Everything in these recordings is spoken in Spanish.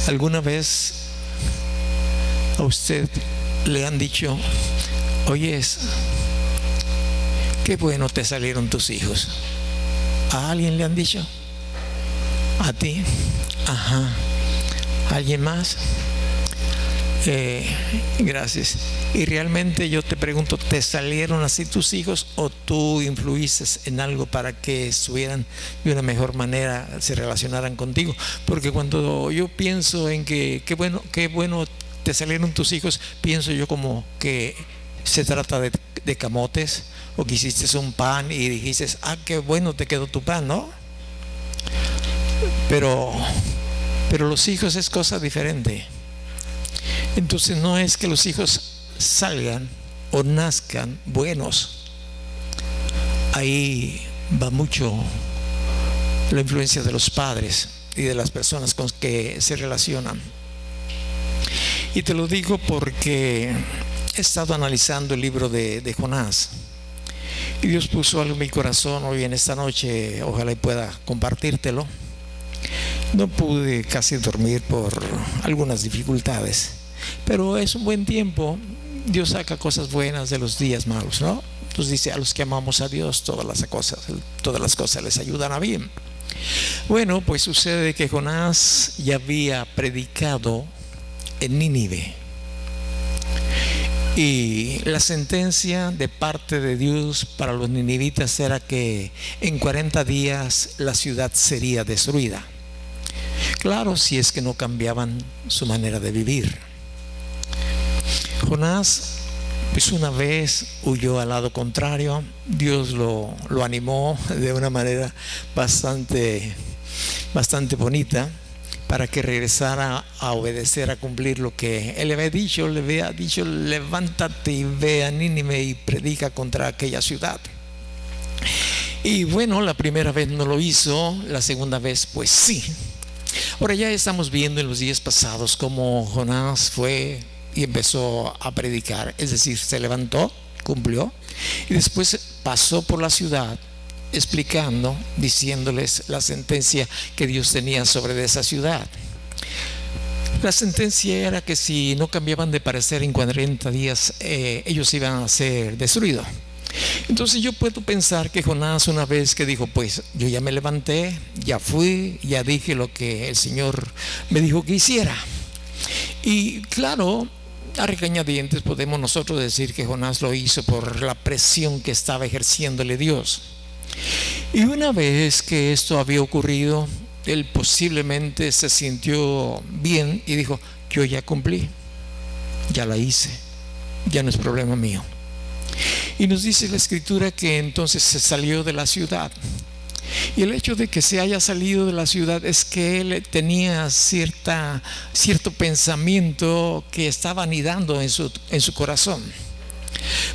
¿Alguna vez a usted le han dicho: oyes, qué bueno te salieron tus hijos? ¿A alguien le han dicho? ¿A ti? Ajá. ¿Alguien más? Gracias. Y realmente yo te pregunto, ¿te salieron así tus hijos o tú influiste en algo para que estuvieran de una mejor manera, se relacionaran contigo? Porque cuando yo pienso en que qué bueno te salieron tus hijos, pienso yo como que se trata de camotes, o que hiciste un pan y dijiste: ah, qué bueno te quedó tu pan, ¿no? Pero los hijos es cosa diferente. Entonces no es que los hijos salgan o nazcan buenos. Ahí va mucho la influencia de los padres y de las personas con que se relacionan. Y te lo digo porque he estado analizando el libro de Jonás, y Dios puso algo en mi corazón hoy en esta noche. Ojalá y pueda compartírtelo. No pude casi dormir por algunas dificultades, pero es un buen tiempo. Dios saca cosas buenas de los días malos, ¿no? Entonces dice: a los que amamos a Dios, todas las cosas les ayudan a bien. Bueno, pues sucede que Jonás ya había predicado en Nínive, y la sentencia de parte de Dios para los ninivitas era que en 40 días la ciudad sería destruida. Claro, si es que no cambiaban su manera de vivir. Jonás, pues una vez huyó al lado contrario. Dios lo animó de una manera bastante bonita, para que regresara a obedecer, a cumplir lo que él le había dicho. Levántate y ve a Nínive y predica contra aquella ciudad. Y bueno, la primera vez no lo hizo, la segunda vez pues sí. Ahora ya estamos viendo en los días pasados cómo Jonás fue y empezó a predicar, es decir, se levantó, cumplió, y después pasó por la ciudad explicando, diciéndoles la sentencia que Dios tenía sobre esa ciudad. La sentencia era que si no cambiaban de parecer en 40 días, ellos iban a ser destruidos. Entonces yo puedo pensar que Jonás, una vez que dijo: pues yo ya me levanté, ya fui, ya dije lo que el Señor me dijo que hiciera. Y claro, a regañadientes podemos nosotros decir que Jonás lo hizo por la presión que estaba ejerciéndole Dios. Y una vez que esto había ocurrido, él posiblemente se sintió bien y dijo: yo ya cumplí, ya la hice, ya no es problema mío. Y nos dice la escritura que entonces se salió de la ciudad. Y el hecho de que se haya salido de la ciudad es que él tenía cierto pensamiento que estaba anidando en su corazón.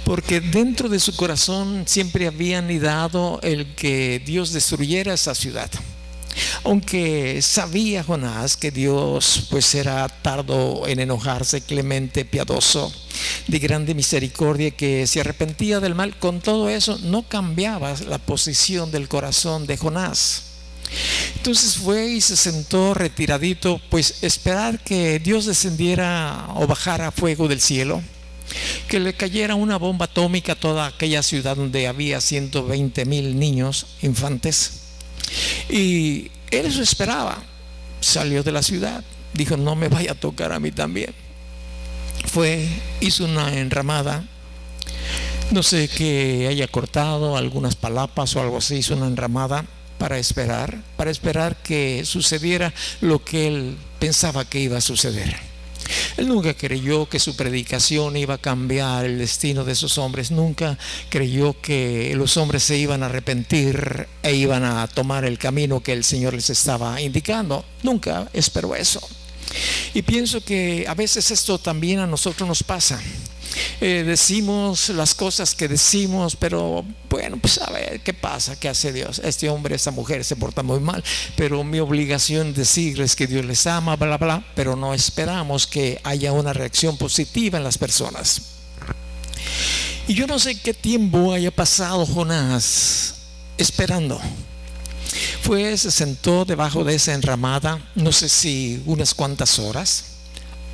Porque dentro de su corazón siempre había anidado el que Dios destruyera esa ciudad. Aunque sabía Jonás que Dios pues era tardo en enojarse, clemente, piadoso, de grande misericordia, que se arrepentía del mal, con todo eso no cambiaba la posición del corazón de Jonás. Entonces fue y se sentó retiradito, pues esperar que Dios descendiera o bajara fuego del cielo, que le cayera una bomba atómica a toda aquella ciudad donde había 120,000 niños, infantes. Y él eso esperaba. Salió de la ciudad, dijo: no me vaya a tocar a mí también. Fue, hizo una enramada, no sé qué haya cortado, algunas palapas o algo así, hizo una enramada para esperar que sucediera lo que él pensaba que iba a suceder. Él nunca creyó que su predicación iba a cambiar el destino de esos hombres. Nunca creyó que los hombres se iban a arrepentir e iban a tomar el camino que el Señor les estaba indicando. Nunca esperó eso. Y pienso que a veces esto también a nosotros nos pasa. Decimos las cosas que decimos, pero bueno, pues a ver qué pasa, qué hace Dios. Este hombre, esta mujer se porta muy mal, pero mi obligación es decirles que Dios les ama, bla, bla, pero no esperamos que haya una reacción positiva en las personas. Y yo no sé qué tiempo haya pasado Jonás esperando. Fue, se sentó debajo de esa enramada, no sé si unas cuantas horas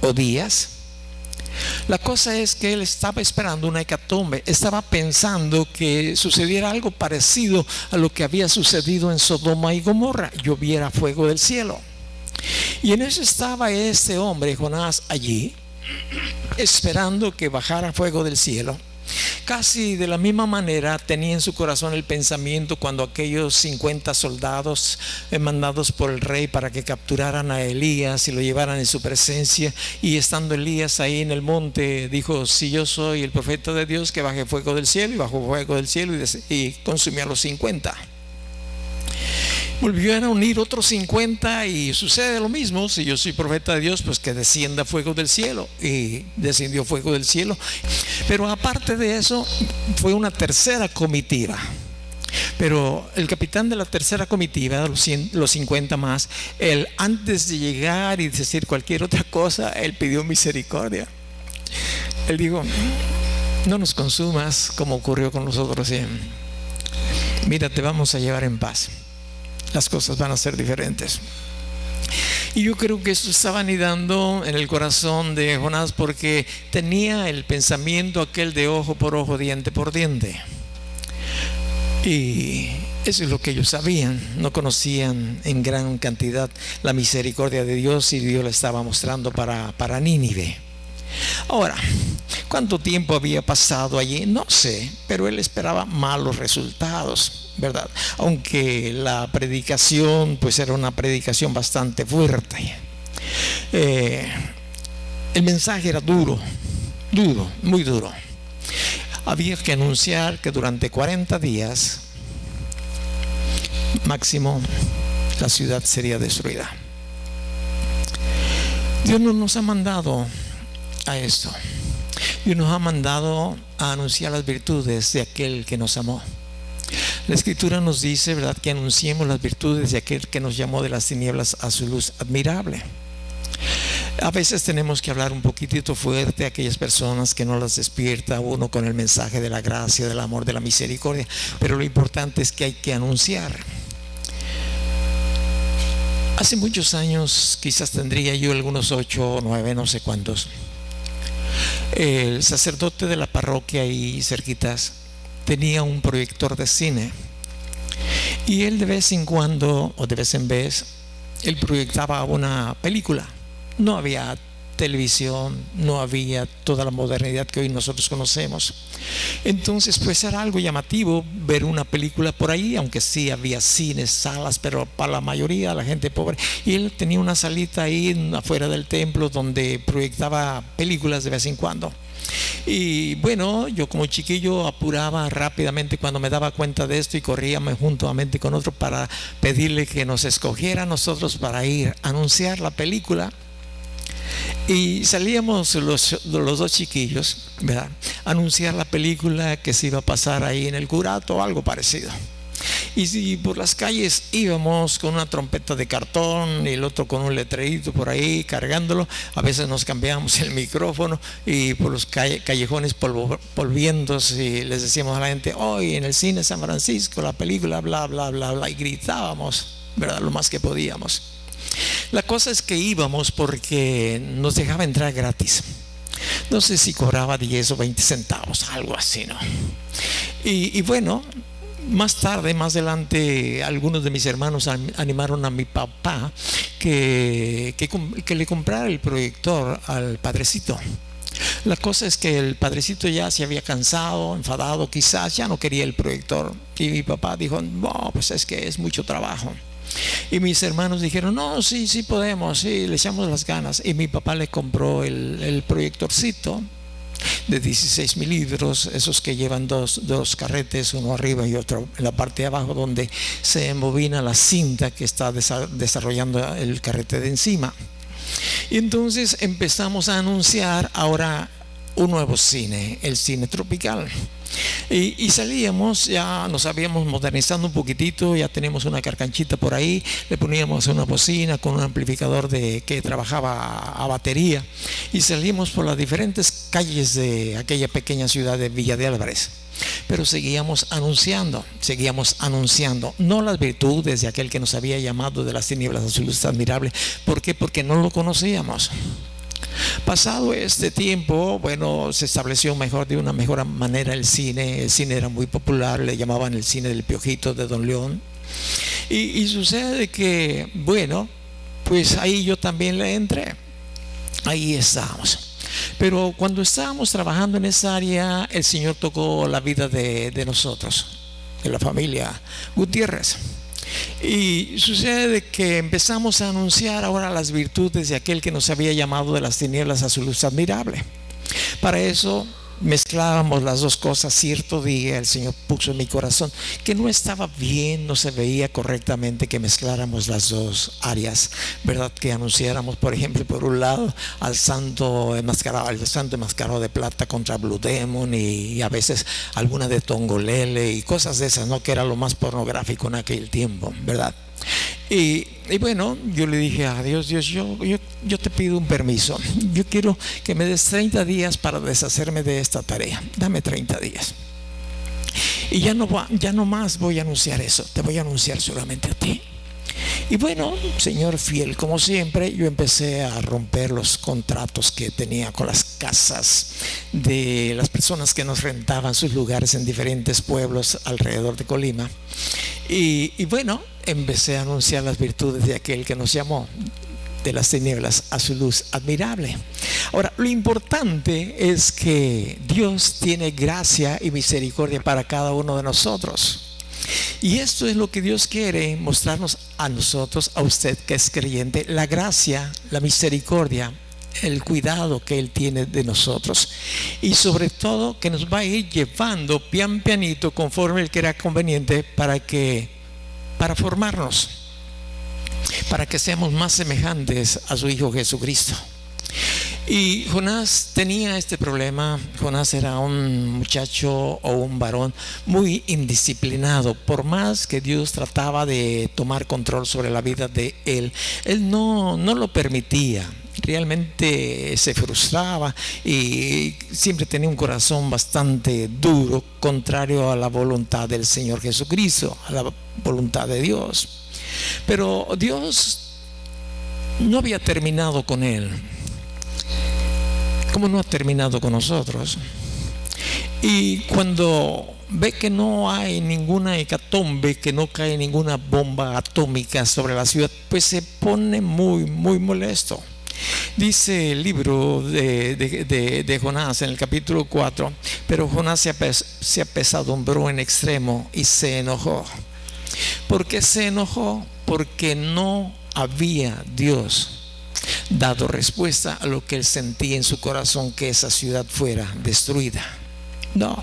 o días. La cosa es que él estaba esperando una hecatombe, estaba pensando que sucediera algo parecido a lo que había sucedido en Sodoma y Gomorra, lloviera fuego del cielo. Y en eso estaba este hombre, Jonás, allí, esperando que bajara fuego del cielo. Casi de la misma manera tenía en su corazón el pensamiento cuando aquellos 50 soldados mandados por el rey para que capturaran a Elías y lo llevaran en su presencia, y estando Elías ahí en el monte dijo: si yo soy el profeta de Dios, que baje fuego del cielo. Y bajó fuego del cielo y consumió a los 50. Volvió a unir otros 50 y sucede lo mismo. Si yo soy profeta de Dios, pues que descienda fuego del cielo. Y descendió fuego del cielo. Pero aparte de eso, fue una tercera comitiva. Pero el capitán de la tercera comitiva, los 50 más, él, antes de llegar y decir cualquier otra cosa, él pidió misericordia. Él dijo: no nos consumas como ocurrió con nosotros. Mira, te vamos a llevar en paz. Las cosas van a ser diferentes. Y yo creo que eso estaba anidando en el corazón de Jonás, porque tenía el pensamiento aquel de ojo por ojo, diente por diente. Y eso es lo que ellos sabían. No conocían en gran cantidad la misericordia de Dios, y Dios la estaba mostrando para Nínive. Ahora, ¿cuánto tiempo había pasado allí? No sé, pero él esperaba malos resultados, ¿verdad? Aunque la predicación pues era una predicación bastante fuerte. El mensaje era duro, muy duro. Había que anunciar que durante 40 días máximo la ciudad sería destruida. Dios no nos ha mandado a esto. Dios nos ha mandado a anunciar las virtudes de aquel que nos amó. La Escritura nos dice, ¿verdad?, que anunciemos las virtudes de aquel que nos llamó de las tinieblas a su luz admirable. A veces tenemos que hablar un poquitito fuerte a aquellas personas que no las despierta uno con el mensaje de la gracia, del amor, de la misericordia, pero lo importante es que hay que anunciar. Hace muchos años, quizás tendría yo algunos 8 o 9, no sé cuántos, el sacerdote de la parroquia ahí cerquitas tenía un proyector de cine, y él de vez en cuando, o de vez en vez, él proyectaba una película. No había televisión, no había toda la modernidad que hoy nosotros conocemos. Entonces pues era algo llamativo ver una película por ahí, aunque sí había cines, salas, pero para la mayoría, la gente pobre. Y él tenía una salita ahí afuera del templo donde proyectaba películas de vez en cuando. Y bueno, yo como chiquillo apuraba rápidamente cuando me daba cuenta de esto, y corría juntamente con otro para pedirle que nos escogiera a nosotros para ir a anunciar la película. Y salíamos los dos chiquillos, ¿verdad?, a anunciar la película que se iba a pasar ahí en el curato o algo parecido. Y si por las calles íbamos con una trompeta de cartón y el otro con un letrerito por ahí cargándolo, a veces nos cambiábamos el micrófono y por los callejones polvientos, y les decíamos a la gente: hoy en el cine San Francisco la película bla bla bla bla, y gritábamos, ¿verdad?, lo más que podíamos. La cosa es que íbamos porque nos dejaba entrar gratis. No sé si cobraba 10 o 20 centavos, algo así, ¿no? Y bueno, más tarde, más adelante, algunos de mis hermanos animaron a mi papá que le comprara el proyector al padrecito. La cosa es que el padrecito ya se había cansado, enfadado, quizás ya no quería el proyector. Y mi papá dijo: no, pues es que es mucho trabajo. Y mis hermanos dijeron: no, sí podemos, sí, le echamos las ganas. Y mi papá le compró el proyectorcito de 16 milímetros, esos que llevan dos carretes, uno arriba y otro en la parte de abajo, donde se embobina la cinta que está desarrollando el carrete de encima. Y entonces empezamos a anunciar ahora un nuevo cine, el cine tropical. Y salíamos, ya nos habíamos modernizado un poquitito, ya teníamos una carcanchita por ahí, le poníamos una bocina con un amplificador que trabajaba a batería, y salíamos por las diferentes calles de aquella pequeña ciudad de Villa de Álvarez. pero seguíamos anunciando, no las virtudes de aquel que nos había llamado de las tinieblas a su luz admirable. ¿Por qué? Porque no lo conocíamos. Pasado este tiempo, bueno, se estableció de una mejor manera el cine. El cine era muy popular, le llamaban el cine del Piojito de Don León. Y sucede que, bueno, pues ahí yo también le entré. Ahí estábamos. Pero cuando estábamos trabajando en esa área, el Señor tocó la vida de nosotros, de la familia Gutiérrez. Y sucede que empezamos a anunciar ahora las virtudes de aquel que nos había llamado de las tinieblas a su luz admirable. Para eso mezclábamos las dos cosas. Cierto día el Señor puso en mi corazón que no estaba bien, no se veía correctamente que mezcláramos las dos áreas, ¿verdad? Que anunciáramos, por ejemplo, por un lado al santo enmascarado de plata contra Blue Demon, y a veces alguna de Tongolele y cosas de esas, ¿no? Que era lo más pornográfico en aquel tiempo, ¿verdad? Y bueno, yo le dije a Dios, yo te pido un permiso. Yo quiero que me des 30 días para deshacerme de esta tarea. Dame 30 días. Y ya no más voy a anunciar eso. Te voy a anunciar solamente a ti. Y bueno, Señor fiel, como siempre, yo empecé a romper los contratos que tenía con las casas de las personas que nos rentaban sus lugares en diferentes pueblos alrededor de Colima. Y bueno, empecé a anunciar las virtudes de aquel que nos llamó de las tinieblas a su luz admirable. Ahora, lo importante es que Dios tiene gracia y misericordia para cada uno de nosotros. Y esto es lo que Dios quiere mostrarnos a nosotros, a usted que es creyente: la gracia, la misericordia, el cuidado que Él tiene de nosotros, y sobre todo que nos va a ir llevando pian pianito conforme Él quiera conveniente para formarnos, para que seamos más semejantes a su Hijo Jesucristo. Y Jonás tenía este problema. Jonás era un muchacho o un varón muy indisciplinado. Por más que Dios trataba de tomar control sobre la vida de él no lo permitía. Realmente se frustraba y siempre tenía un corazón bastante duro, contrario a la voluntad del Señor Jesucristo, a la voluntad de Dios. Pero Dios no había terminado con él, como no ha terminado con nosotros. Y cuando ve que no hay ninguna hecatombe, que no cae ninguna bomba atómica sobre la ciudad, pues se pone muy, muy molesto. Dice el libro de Jonás en el capítulo 4: pero Jonás se apesadumbró en extremo y se enojó. ¿Por qué se enojó? Porque no había Dios dado respuesta a lo que él sentía en su corazón, que esa ciudad fuera destruida. No.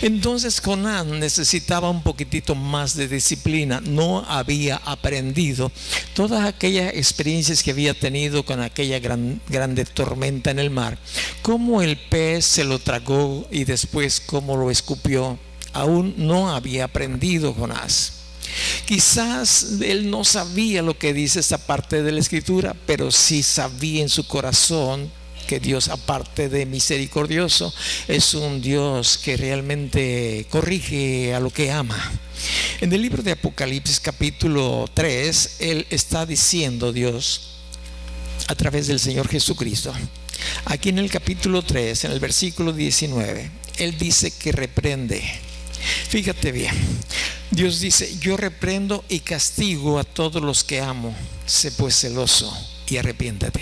Entonces Jonás necesitaba un poquitito más de disciplina. No había aprendido todas aquellas experiencias que había tenido con aquella grande tormenta en el mar, cómo el pez se lo tragó y después cómo lo escupió. Aún no había aprendido Jonás. Quizás él no sabía lo que dice esta parte de la escritura, pero sí sabía en su corazón que Dios, aparte de misericordioso, es un Dios que realmente corrige a lo que ama. En el libro de Apocalipsis capítulo 3, él está diciendo, Dios, a través del Señor Jesucristo, aquí en el capítulo 3, en el versículo 19, él dice que reprende. Fíjate bien, Dios dice: yo reprendo y castigo a todos los que amo. Sé pues celoso y arrepiéntate.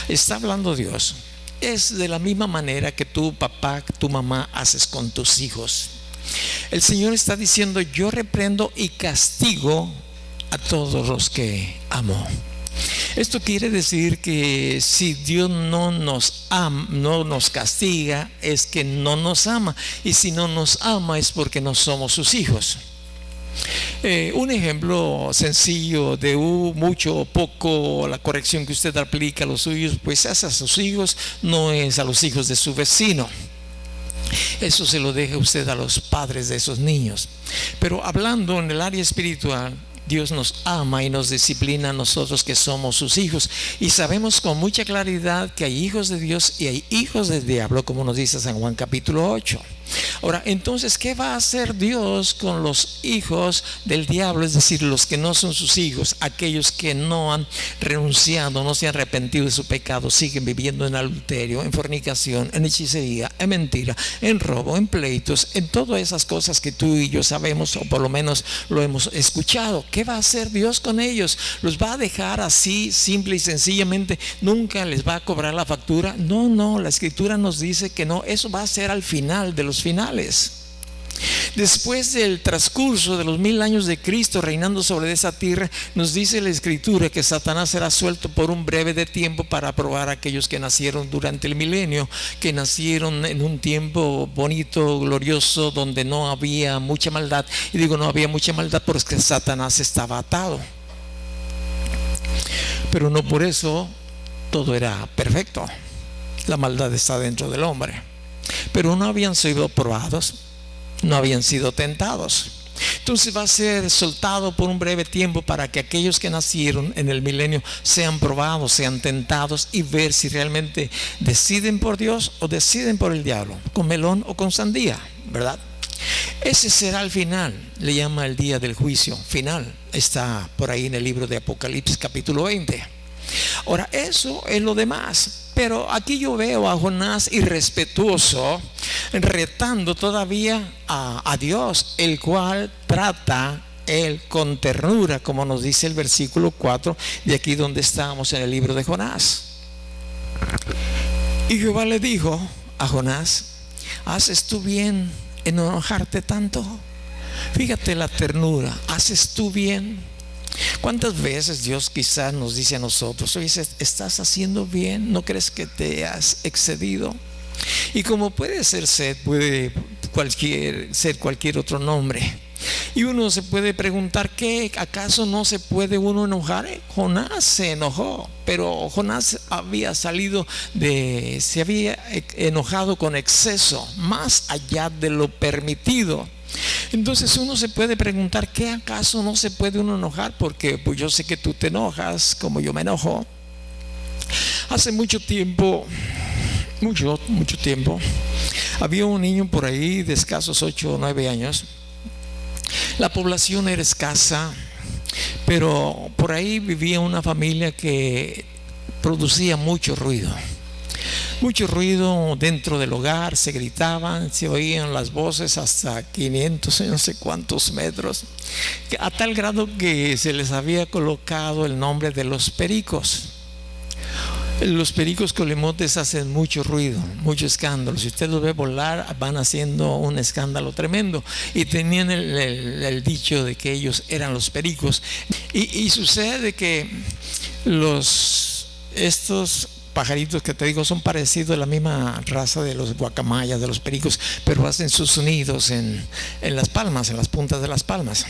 Está hablando Dios. Es de la misma manera que tu papá, tu mamá haces con tus hijos. El Señor está diciendo: yo reprendo y castigo a todos los que amo. Esto quiere decir que si Dios no nos ama, no nos castiga, es que no nos ama. Y si no nos ama es porque no somos sus hijos. Un ejemplo sencillo de mucho o poco, la corrección que usted aplica a los suyos, pues es a sus hijos, no es a los hijos de su vecino. Eso se lo deja usted a los padres de esos niños. Pero hablando en el área espiritual, Dios nos ama y nos disciplina a nosotros que somos sus hijos. Y sabemos con mucha claridad que hay hijos de Dios y hay hijos del diablo, como nos dice San Juan capítulo 8. Ahora, entonces, ¿qué va a hacer Dios con los hijos del diablo? Es decir, los que no son sus hijos, aquellos que no han renunciado, no se han arrepentido de su pecado, siguen viviendo en adulterio, en fornicación, en hechicería, en mentira, en robo, en pleitos, en todas esas cosas que tú y yo sabemos, o por lo menos lo hemos escuchado. ¿Qué va a hacer Dios con ellos? ¿Los va a dejar así, simple y sencillamente? ¿Nunca les va a cobrar la factura? No, no, la Escritura nos dice que no. Eso va a ser al final de los finales. Después del transcurso de los 1000 años de Cristo reinando sobre esa tierra, nos dice la Escritura que Satanás será suelto por un breve de tiempo para probar a aquellos que nacieron durante el milenio, que nacieron en un tiempo bonito, glorioso, donde no había mucha maldad. Y digo no había mucha maldad porque Satanás estaba atado. Pero no por eso todo era perfecto. La maldad está dentro del hombre. Pero no habían sido probados, no habían sido tentados. Entonces va a ser soltado por un breve tiempo para que aquellos que nacieron en el milenio sean probados, sean tentados y ver si realmente deciden por Dios o deciden por el diablo, con melón o con sandía, ¿verdad? Ese será el final, le llama el día del juicio final. Está por ahí en el libro de Apocalipsis capítulo 20. Ahora, eso es lo demás. Pero aquí yo veo a Jonás irrespetuoso, retando todavía a Dios, el cual trata él con ternura, como nos dice el versículo 4 de aquí donde estamos en el libro de Jonás. Y Jehová le dijo a Jonás: ¿haces tú bien en enojarte tanto? Fíjate la ternura, ¿haces tú bien? ¿Cuántas veces Dios quizás nos dice a nosotros: oye, estás haciendo bien, no crees que te has excedido? Y como puede ser puede ser cualquier otro nombre. Y uno se puede preguntar: ¿qué? ¿Acaso no se puede uno enojar? Jonás se enojó, pero Jonás se había enojado con exceso, más allá de lo permitido. Entonces uno se puede preguntar: ¿qué acaso no se puede uno enojar? Porque pues yo sé que tú te enojas como yo me enojo. Hace mucho tiempo, mucho tiempo, había un niño por ahí de escasos 8 o 9 años. La población era escasa, pero por ahí vivía una familia que producía mucho ruido. Mucho ruido dentro del hogar, se gritaban, se oían las voces hasta 500, no sé cuántos metros, a tal grado que se les había colocado el nombre de los pericos. Los pericos colemotes hacen mucho ruido, mucho escándalo. Si usted los ve volar, van haciendo un escándalo tremendo. Y tenían el dicho de que ellos eran los pericos. Y sucede que estos pajaritos que te digo son parecidos a la misma raza de los guacamayas, de los pericos, pero hacen sus nidos en las palmas, en las puntas de las palmas.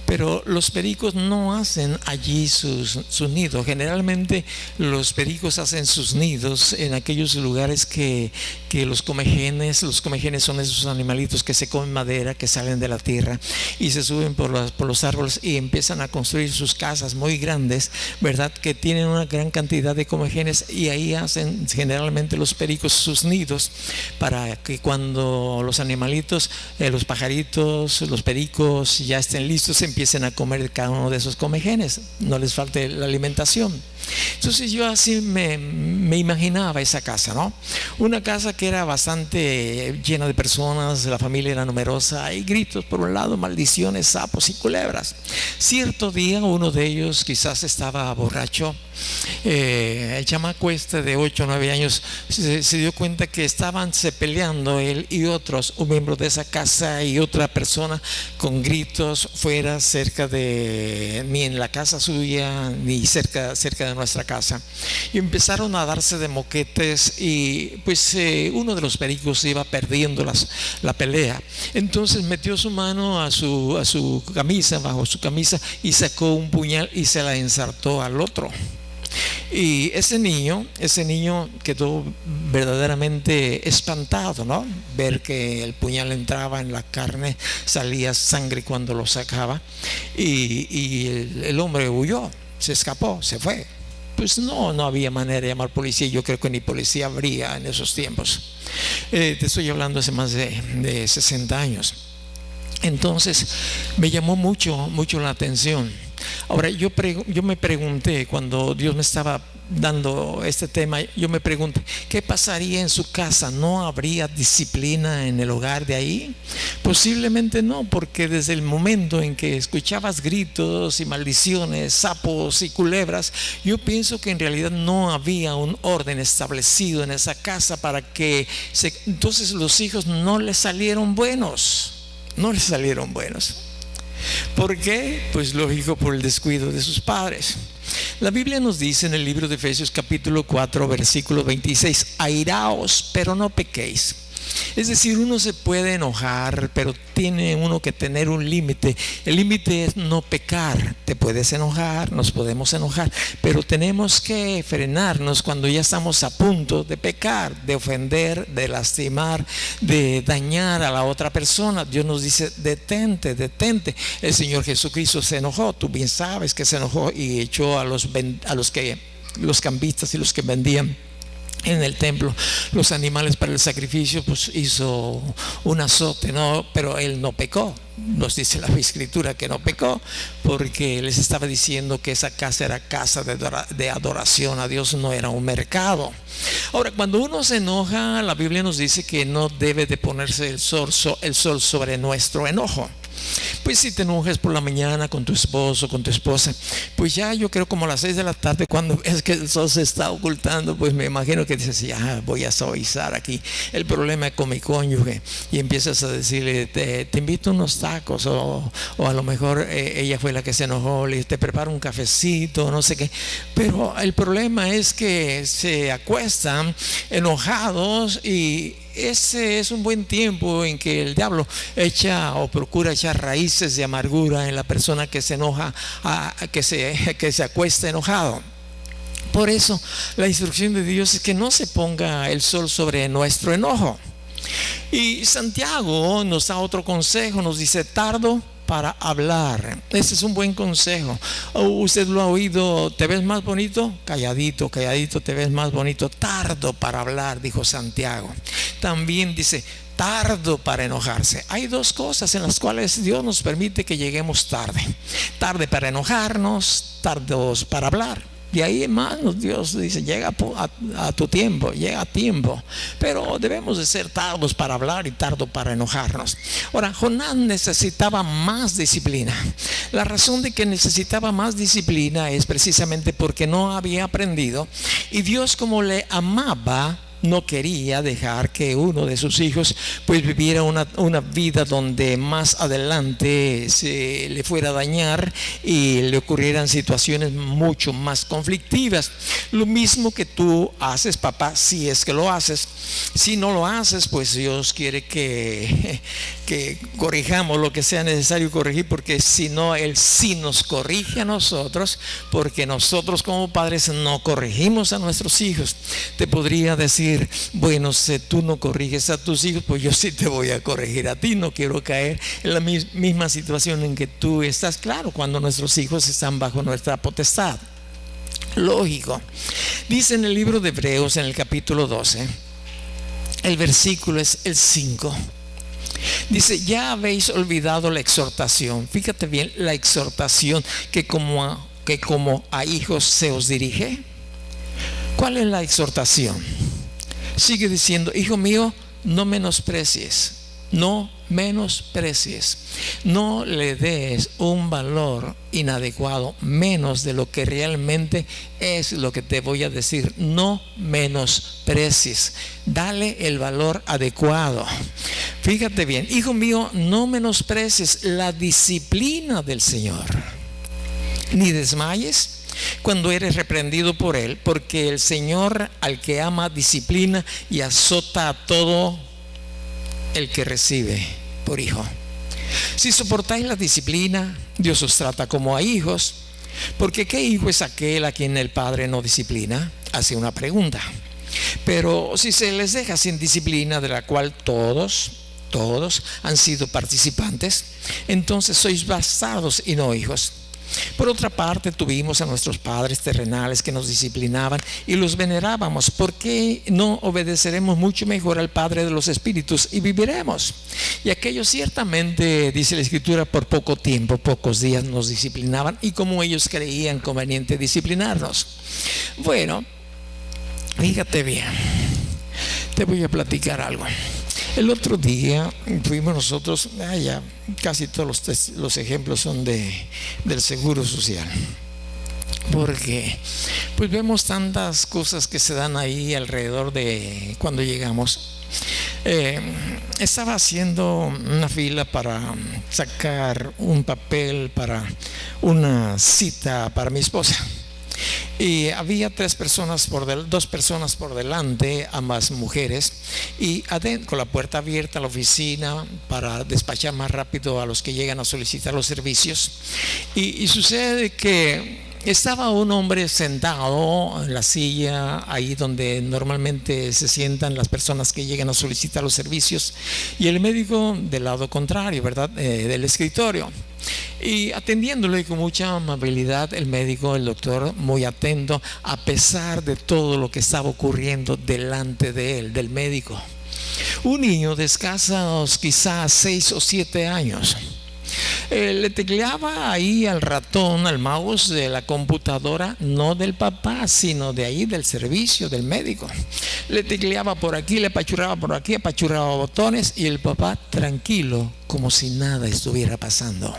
Pero los pericos no hacen allí sus nidos. Generalmente los pericos hacen sus nidos en aquellos lugares que los comejenes son esos animalitos que se comen madera, que salen de la tierra y se suben por los árboles y empiezan a construir sus casas muy grandes, ¿verdad? Que tienen una gran cantidad de comejenes, y ahí hacen generalmente los pericos sus nidos para que cuando los animalitos, los pajaritos, los pericos ya estén listos, empiecen a comer cada uno de esos comejenes, no les falte la alimentación. Entonces yo así me imaginaba esa casa, ¿no? Una casa que era bastante llena de personas, la familia era numerosa, hay gritos por un lado, maldiciones, sapos y culebras. Cierto día uno de ellos quizás estaba borracho. El chamaco de 8 o 9 años se dio cuenta que estaban peleando él y otros, un miembro de esa casa y otra persona, con gritos fuera, ni en la casa suya ni cerca de nuestra casa, y empezaron a darse de moquetes, y pues uno de los pericos iba perdiendo la pelea. Entonces metió su mano a su camisa, bajo su camisa, y sacó un puñal y se la ensartó al otro. Y ese niño quedó verdaderamente espantado, ¿no? Ver que el puñal entraba en la carne, salía sangre cuando lo sacaba, y el hombre huyó, se escapó, se fue. pues no había manera de llamar policía. Yo creo que ni policía habría en esos tiempos. Te estoy hablando hace más de 60 años. Entonces me llamó mucho la atención. Ahora yo me pregunté, cuando Dios me estaba dando este tema, yo me pregunté, ¿qué pasaría en su casa? ¿No habría disciplina en el hogar de ahí? Posiblemente no, porque desde el momento en que escuchabas gritos y maldiciones, sapos y culebras, yo pienso que en realidad no había un orden establecido en esa casa para que entonces los hijos no les salieron buenos. ¿Por qué? Pues lógico, por el descuido de sus padres. La Biblia nos dice en el libro de Efesios capítulo 4 versículo 26: airaos, pero no pequéis. Es decir, uno se puede enojar, pero tiene uno que tener un límite. El límite es no pecar. Te puedes enojar, nos podemos enojar, pero tenemos que frenarnos cuando ya estamos a punto de pecar, de ofender, de lastimar, de dañar a la otra persona. Dios nos dice: detente. El Señor Jesucristo se enojó, tú bien sabes que se enojó y echó a los cambistas y los que vendían en el templo los animales para el sacrificio, pues hizo un azote, ¿no? Pero él no pecó. Nos dice la Escritura que no pecó, porque les estaba diciendo que esa casa era casa de adoración a Dios, no era un mercado. Ahora, cuando uno se enoja, la Biblia nos dice que no debe de ponerse el sol sobre nuestro enojo. Pues si te enojas por la mañana con tu esposo, con tu esposa, pues ya yo creo como a las 6 de la tarde, cuando ves que el sol se está ocultando, pues me imagino que dices: ya voy a suavizar aquí el problema con mi cónyuge, y empiezas a decirle: te invito a unos tacos, o a lo mejor ella fue la que se enojó, le te preparo un cafecito, no sé qué. Pero el problema es que se acuestan enojados, y ese es un buen tiempo en que el diablo echa o procura echar raíces de amargura en la persona que se enoja, que se acuesta enojado. Por eso la instrucción de Dios es que no se ponga el sol sobre nuestro enojo. Y Santiago nos da otro consejo, nos dice: tardo para hablar. Ese es un buen consejo. Usted lo ha oído: te ves más bonito calladito, te ves más bonito. Tardo para hablar, dijo Santiago. También dice: tardo para enojarse. Hay dos cosas en las cuales Dios nos permite que lleguemos tarde: tarde para enojarnos, tardos para hablar. Y ahí, hermanos, Dios dice: llega a tu tiempo, llega a tiempo. Pero debemos de ser tardos para hablar y tardo para enojarnos. Ahora, Jonás necesitaba más disciplina. La razón de que necesitaba más disciplina es precisamente porque no había aprendido. Y Dios, como le amaba, no quería dejar que uno de sus hijos pues viviera una vida donde más adelante se le fuera a dañar y le ocurrieran situaciones mucho más conflictivas. Lo mismo que tú haces, papá, si es que lo haces. Si no lo haces, pues Dios quiere que corrijamos lo que sea necesario corregir, porque si no, Él sí nos corrige a nosotros, porque nosotros como padres no corregimos a nuestros hijos. Te podría decir: bueno, si tú no corriges a tus hijos, pues yo sí te voy a corregir a ti. No quiero caer en la misma situación en que tú estás. Claro, cuando nuestros hijos están bajo nuestra potestad. Lógico. Dice en el libro de Hebreos, en el capítulo 12, el versículo es el 5. Dice: ya habéis olvidado la exhortación. Fíjate bien, la exhortación que como a hijos se os dirige. ¿Cuál es la exhortación? Sigue diciendo: hijo mío, no menosprecies, no le des un valor inadecuado, menos de lo que realmente es lo que te voy a decir. No menosprecies, dale el valor adecuado. Fíjate bien, hijo mío, no menosprecies la disciplina del Señor, ni desmayes cuando eres reprendido por Él, porque el Señor al que ama disciplina y azota a todo el que recibe por hijo. Si soportáis la disciplina, Dios os trata como a hijos, porque ¿qué hijo es aquel a quien el Padre no disciplina? Hace una pregunta. Pero si se les deja sin disciplina, de la cual todos han sido participantes, entonces sois bastardos y no hijos. Por otra parte, tuvimos a nuestros padres terrenales que nos disciplinaban y los venerábamos. ¿Por qué no obedeceremos mucho mejor al Padre de los Espíritus y viviremos? Y aquellos ciertamente, dice la Escritura, por poco tiempo, pocos días nos disciplinaban, y como ellos creían conveniente disciplinarnos. Bueno, fíjate bien, te voy a platicar algo. El otro día fuimos nosotros, ya casi todos los ejemplos son del Seguro Social, porque pues vemos tantas cosas que se dan ahí alrededor de cuando llegamos. Estaba haciendo una fila para sacar un papel para una cita para mi esposa. Y había dos personas por delante, ambas mujeres, y adentro, con la puerta abierta a la oficina para despachar más rápido a los que llegan a solicitar los servicios. Y sucede que estaba un hombre sentado en la silla, ahí donde normalmente se sientan las personas que llegan a solicitar los servicios, y el médico del lado contrario, ¿verdad? Del escritorio. Y atendiéndolo, y con mucha amabilidad, el médico, el doctor, muy atento, a pesar de todo lo que estaba ocurriendo delante de él, del médico. Un niño de escasos quizás 6 o 7 años. Le tecleaba ahí al ratón, al mouse de la computadora, no del papá, sino de ahí del servicio del médico. Le tecleaba por aquí, le apachurraba por aquí, apachurraba botones, y el papá tranquilo, como si nada estuviera pasando.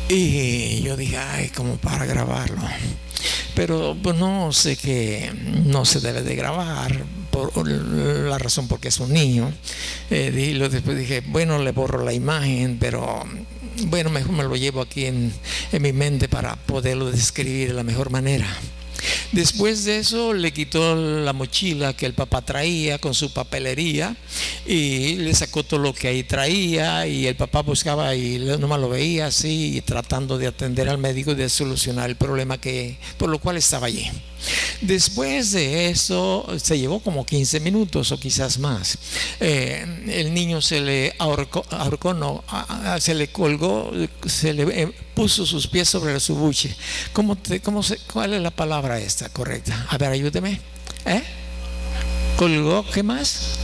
Y yo dije, ay, como para grabarlo. Pero pues no sé, que no se debe de grabar por la razón porque es un niño. Después dije, bueno, le borro la imagen, pero bueno, mejor me lo llevo aquí en mi mente para poderlo describir de la mejor manera. Después de eso le quitó la mochila que el papá traía con su papelería y le sacó todo lo que ahí traía, y el papá buscaba y nomás lo veía así, tratando de atender al médico y de solucionar el problema por lo cual estaba allí. Después de eso se llevó como 15 minutos o quizás más. El niño se le se le colgó, se le puso sus pies sobre su buche. ¿Cuál es la palabra esta correcta? A ver, ayúdeme. Colgó, ¿qué más?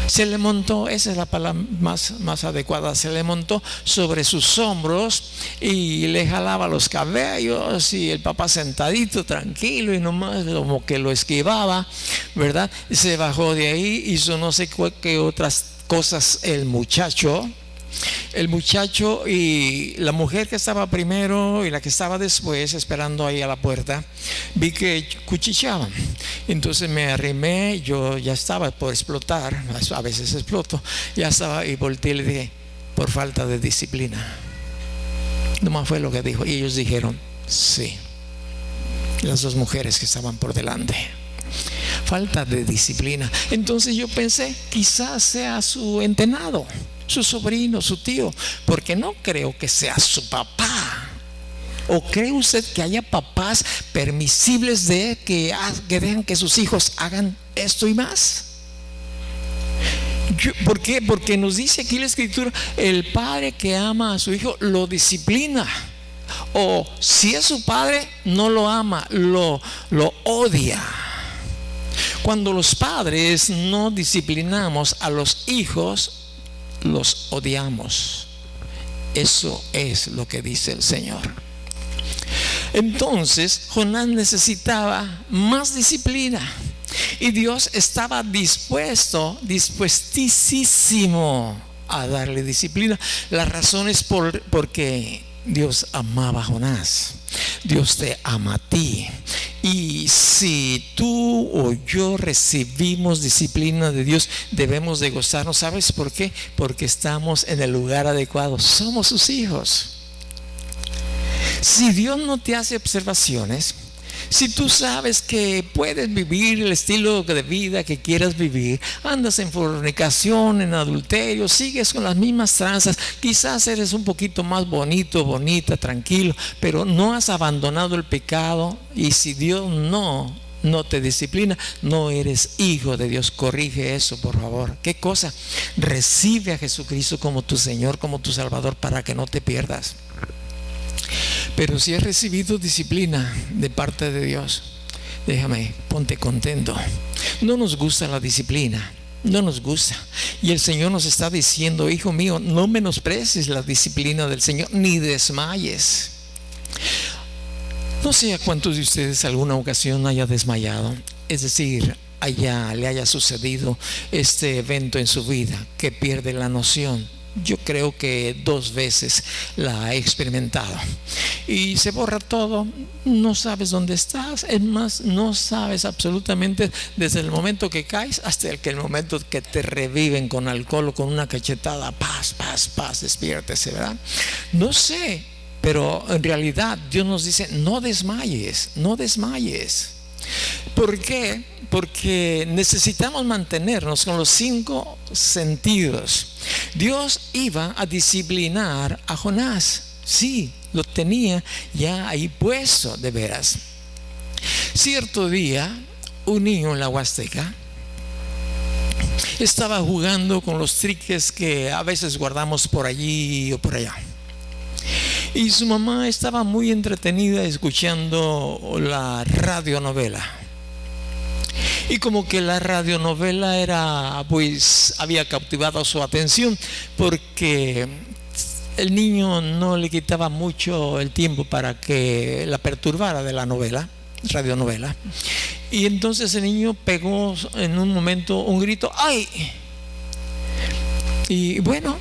Se le montó, esa es la palabra más adecuada, se le montó sobre sus hombros y le jalaba los cabellos, y el papá sentadito, tranquilo, y nomás como que lo esquivaba, ¿verdad? Se bajó de ahí, hizo no sé qué otras cosas el muchacho, y la mujer que estaba primero y la que estaba después esperando ahí a la puerta, vi que cuchicheaban. Entonces me arrimé, yo ya estaba por explotar, a veces exploto, ya estaba, y volteé y le dije, por falta de disciplina. Nomás fue lo que dijo, y ellos dijeron, sí, las dos mujeres que estaban por delante. Falta de disciplina. Entonces yo pensé, quizás sea su entenado, su sobrino, su tío, porque no creo que sea su papá. ¿O cree usted que haya papás permisibles de que dejan que sus hijos hagan esto y más? ¿Por qué? Porque nos dice aquí la Escritura, el padre que ama a su hijo lo disciplina. O si es su padre, no lo ama, lo odia. Cuando los padres no disciplinamos a los hijos, los odiamos. Eso es lo que dice el Señor. Entonces Jonás necesitaba más disciplina, y Dios estaba dispuestísimo a darle disciplina. La razón es porque Dios amaba a Jonás. Dios te ama a ti. Y si tú o yo recibimos disciplina de Dios, debemos de gozarnos. ¿Sabes por qué? Porque estamos en el lugar adecuado. Somos sus hijos. Si Dios no te hace observaciones, si tú sabes que puedes vivir el estilo de vida que quieras vivir, andas en fornicación, en adulterio, sigues con las mismas tranzas, quizás eres un poquito más bonito, bonita, tranquilo, pero no has abandonado el pecado, y si Dios no te disciplina, no eres hijo de Dios. Corrige eso, por favor. ¿Qué cosa? Recibe a Jesucristo como tu Señor, como tu Salvador, para que no te pierdas. Pero si has recibido disciplina de parte de Dios, ponte contento. No nos gusta la disciplina, no nos gusta. Y el Señor nos está diciendo: hijo mío, no menosprecies la disciplina del Señor, ni desmayes. No sé a cuántos de ustedes alguna ocasión haya desmayado, es decir, le haya sucedido este evento en su vida, que pierde la noción. Yo creo que 2 veces la he experimentado y se borra todo, no sabes dónde estás, es más, no sabes absolutamente desde el momento que caes hasta el momento que te reviven con alcohol o con una cachetada. Paz, despiértese, ¿verdad? No sé, pero en realidad Dios nos dice: no desmayes. ¿Por qué? Porque necesitamos mantenernos con los 5 sentidos. Dios iba a disciplinar a Jonás. Sí, lo tenía ya ahí puesto, de veras. Cierto día, un niño en la Huasteca estaba jugando con los triques que a veces guardamos por allí o por allá. Y su mamá estaba muy entretenida escuchando la radionovela. Y como que la radionovela había cautivado su atención, porque el niño no le quitaba mucho el tiempo para que la perturbara de la radionovela. Y entonces el niño pegó en un momento un grito: ¡ay! Y bueno,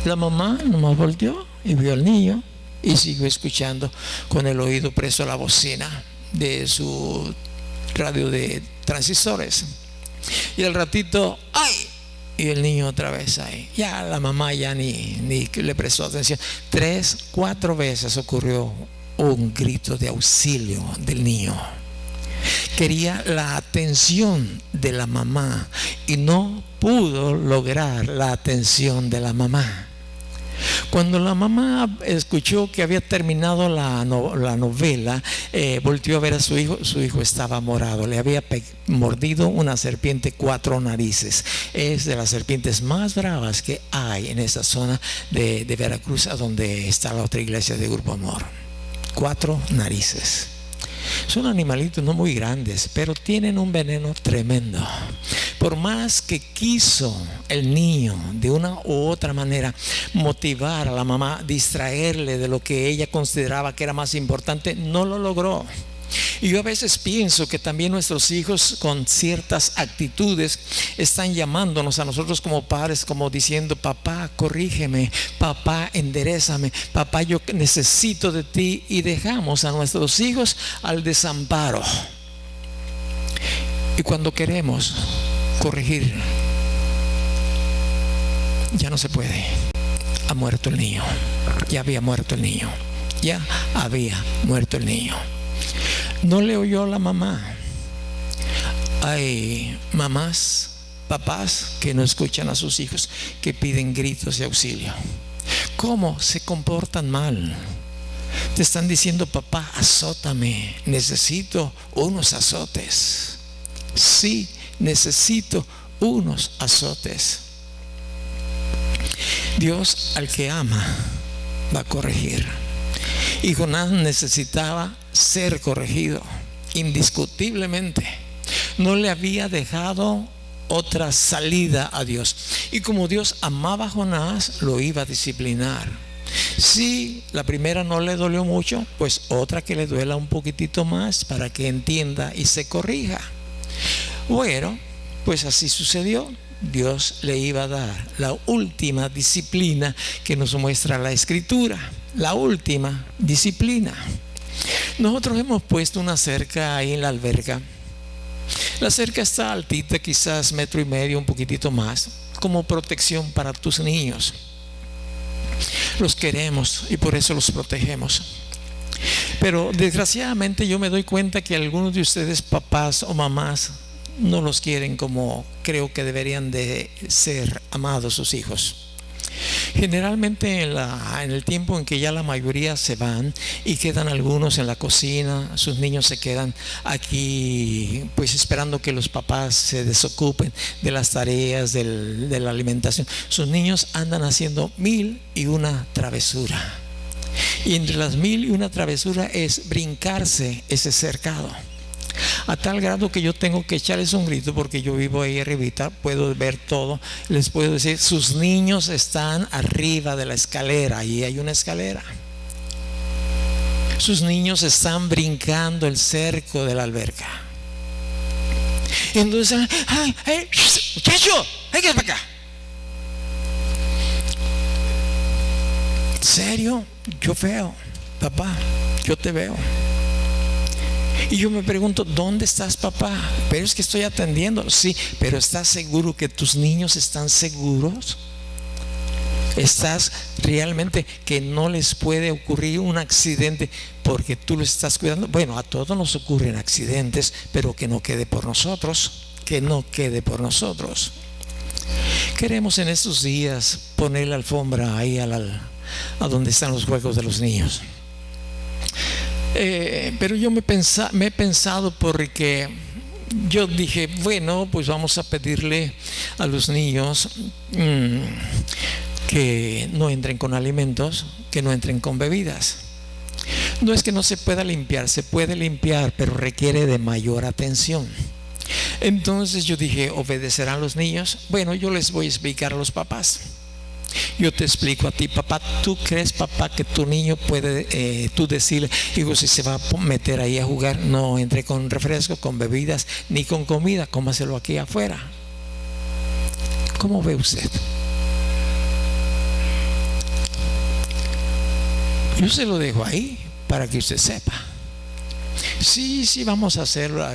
la mamá nomás volteó y vio al niño y siguió escuchando con el oído preso a la bocina de su radio de transistores. Y al ratito, ¡ay! Y el niño otra vez ahí. Ya la mamá ya ni le prestó atención. 3, 4 veces ocurrió un grito de auxilio del niño. Quería la atención de la mamá y no pudo lograr la atención de la mamá. Cuando la mamá escuchó que había terminado la novela, volteó a ver a su hijo estaba morado, le había mordido una serpiente 4 narices. Es de las serpientes más bravas que hay en esa zona de Veracruz, a donde está la otra iglesia de Grupo Amor. 4 narices. Son animalitos no muy grandes, pero tienen un veneno tremendo. Por más que quiso el niño de una u otra manera motivar a la mamá, distraerle de lo que ella consideraba que era más importante, no lo logró. Y yo a veces pienso que también nuestros hijos, con ciertas actitudes, están llamándonos a nosotros como padres, como diciendo: papá, corrígeme, papá, enderézame, papá, yo necesito de ti. Y dejamos a nuestros hijos al desamparo. Y cuando queremos corregir, ya no se puede. Ha muerto el niño. Ya había muerto el niño. No le oyó la mamá. Hay mamás, papás que no escuchan a sus hijos, que piden gritos de auxilio. ¿Cómo se comportan mal? Te están diciendo: papá, azótame, necesito unos azotes. Sí, necesito unos azotes. Dios al que ama va a corregir. Y Jonás necesitaba ser corregido, indiscutiblemente. No le había dejado otra salida a Dios. Y como Dios amaba a Jonás, lo iba a disciplinar. Si la primera no le dolió mucho, pues otra que le duela un poquitito más, para que entienda y se corrija. Bueno, pues así sucedió. Dios le iba a dar la última disciplina que nos muestra la Escritura. La última disciplina. Nosotros hemos puesto una cerca ahí en la alberca. La cerca está altita, quizás 1,5 metros, un poquitito más, como protección para tus niños. Los queremos y por eso los protegemos. Pero desgraciadamente yo me doy cuenta que algunos de ustedes, papás o mamás, no los quieren como creo que deberían de ser amados sus hijos. Generalmente en el tiempo en que ya la mayoría se van y quedan algunos en la cocina, sus niños se quedan aquí pues esperando que los papás se desocupen de las tareas de la alimentación. Sus niños andan haciendo 1001 travesura. Y entre las 1001 travesuras es brincarse ese cercado. A tal grado que yo tengo que echarles un grito, porque yo vivo ahí arribita, puedo ver todo. Les puedo decir, sus niños están arriba de la escalera, ahí hay una escalera. Sus niños están brincando el cerco de la alberca. Entonces, ¡ay, muchacho! ¡Hay que ir para acá! ¿En serio? Yo veo, papá, yo te veo. Y yo me pregunto, ¿dónde estás, papá? Pero es que estoy atendiendo. Sí, pero ¿estás seguro que tus niños están seguros? ¿Estás realmente que no les puede ocurrir un accidente porque tú lo estás cuidando? Bueno, a todos nos ocurren accidentes, pero que no quede por nosotros. Que no quede por nosotros. Queremos en estos días poner la alfombra ahí a donde están los juegos de los niños. Pero yo me he pensado, porque yo dije, bueno, pues vamos a pedirle a los niños que no entren con alimentos, que no entren con bebidas. No es que no se pueda limpiar, se puede limpiar, pero requiere de mayor atención. Entonces yo dije, ¿obedecerán los niños? Bueno, yo les voy a explicar a los papás. Yo te explico a ti, papá. ¿Tú crees, papá, que tu niño puede, tú decirle, hijo, si se va a meter ahí a jugar, no entre con refrescos, con bebidas, ni con comida, cómaselo aquí afuera? ¿Cómo ve usted? Yo se lo dejo ahí para que usted sepa. Sí, vamos a hacerlo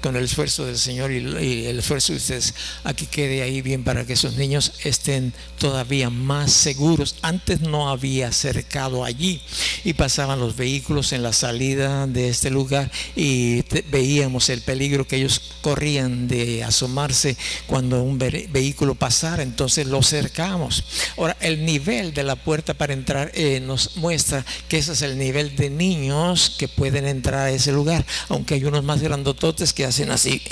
con el esfuerzo del Señor y el esfuerzo de ustedes, a que quede ahí bien, para que esos niños estén todavía más seguros. Antes no había cercado allí y pasaban los vehículos en la salida de este lugar y veíamos el peligro que ellos corrían de asomarse cuando un vehículo pasara. Entonces lo cercamos. Ahora, el nivel de la puerta para entrar nos muestra que ese es el nivel de niños que pueden entrar a ese lugar, aunque hay unos más grandototes que hacen así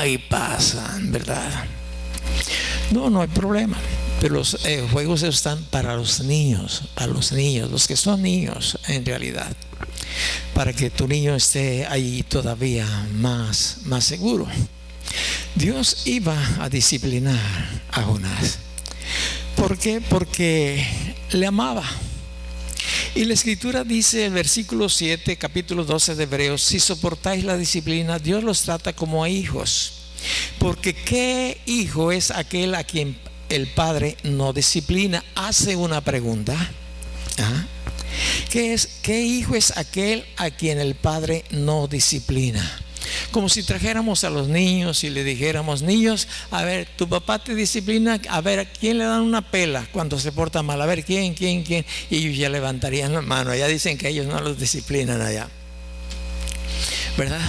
y pasan, ¿verdad? No hay problema. Pero los juegos están para los niños, los que son niños en realidad, para que tu niño esté ahí todavía más seguro. Dios iba a disciplinar a Jonás. ¿Por qué? Porque le amaba. Y la escritura dice, el versículo 7, capítulo 12 de Hebreos: si soportáis la disciplina, Dios los trata como a hijos. Porque ¿qué hijo es aquel a quien el padre no disciplina? Hace una pregunta. ¿Qué hijo es aquel a quien el padre no disciplina? Como si trajéramos a los niños y le dijéramos: niños, a ver, tu papá te disciplina, a ver, ¿a quién le dan una pela cuando se porta mal? A ver, ¿quién? Y ellos ya levantarían la mano. Ya dicen que ellos no los disciplinan allá, ¿verdad?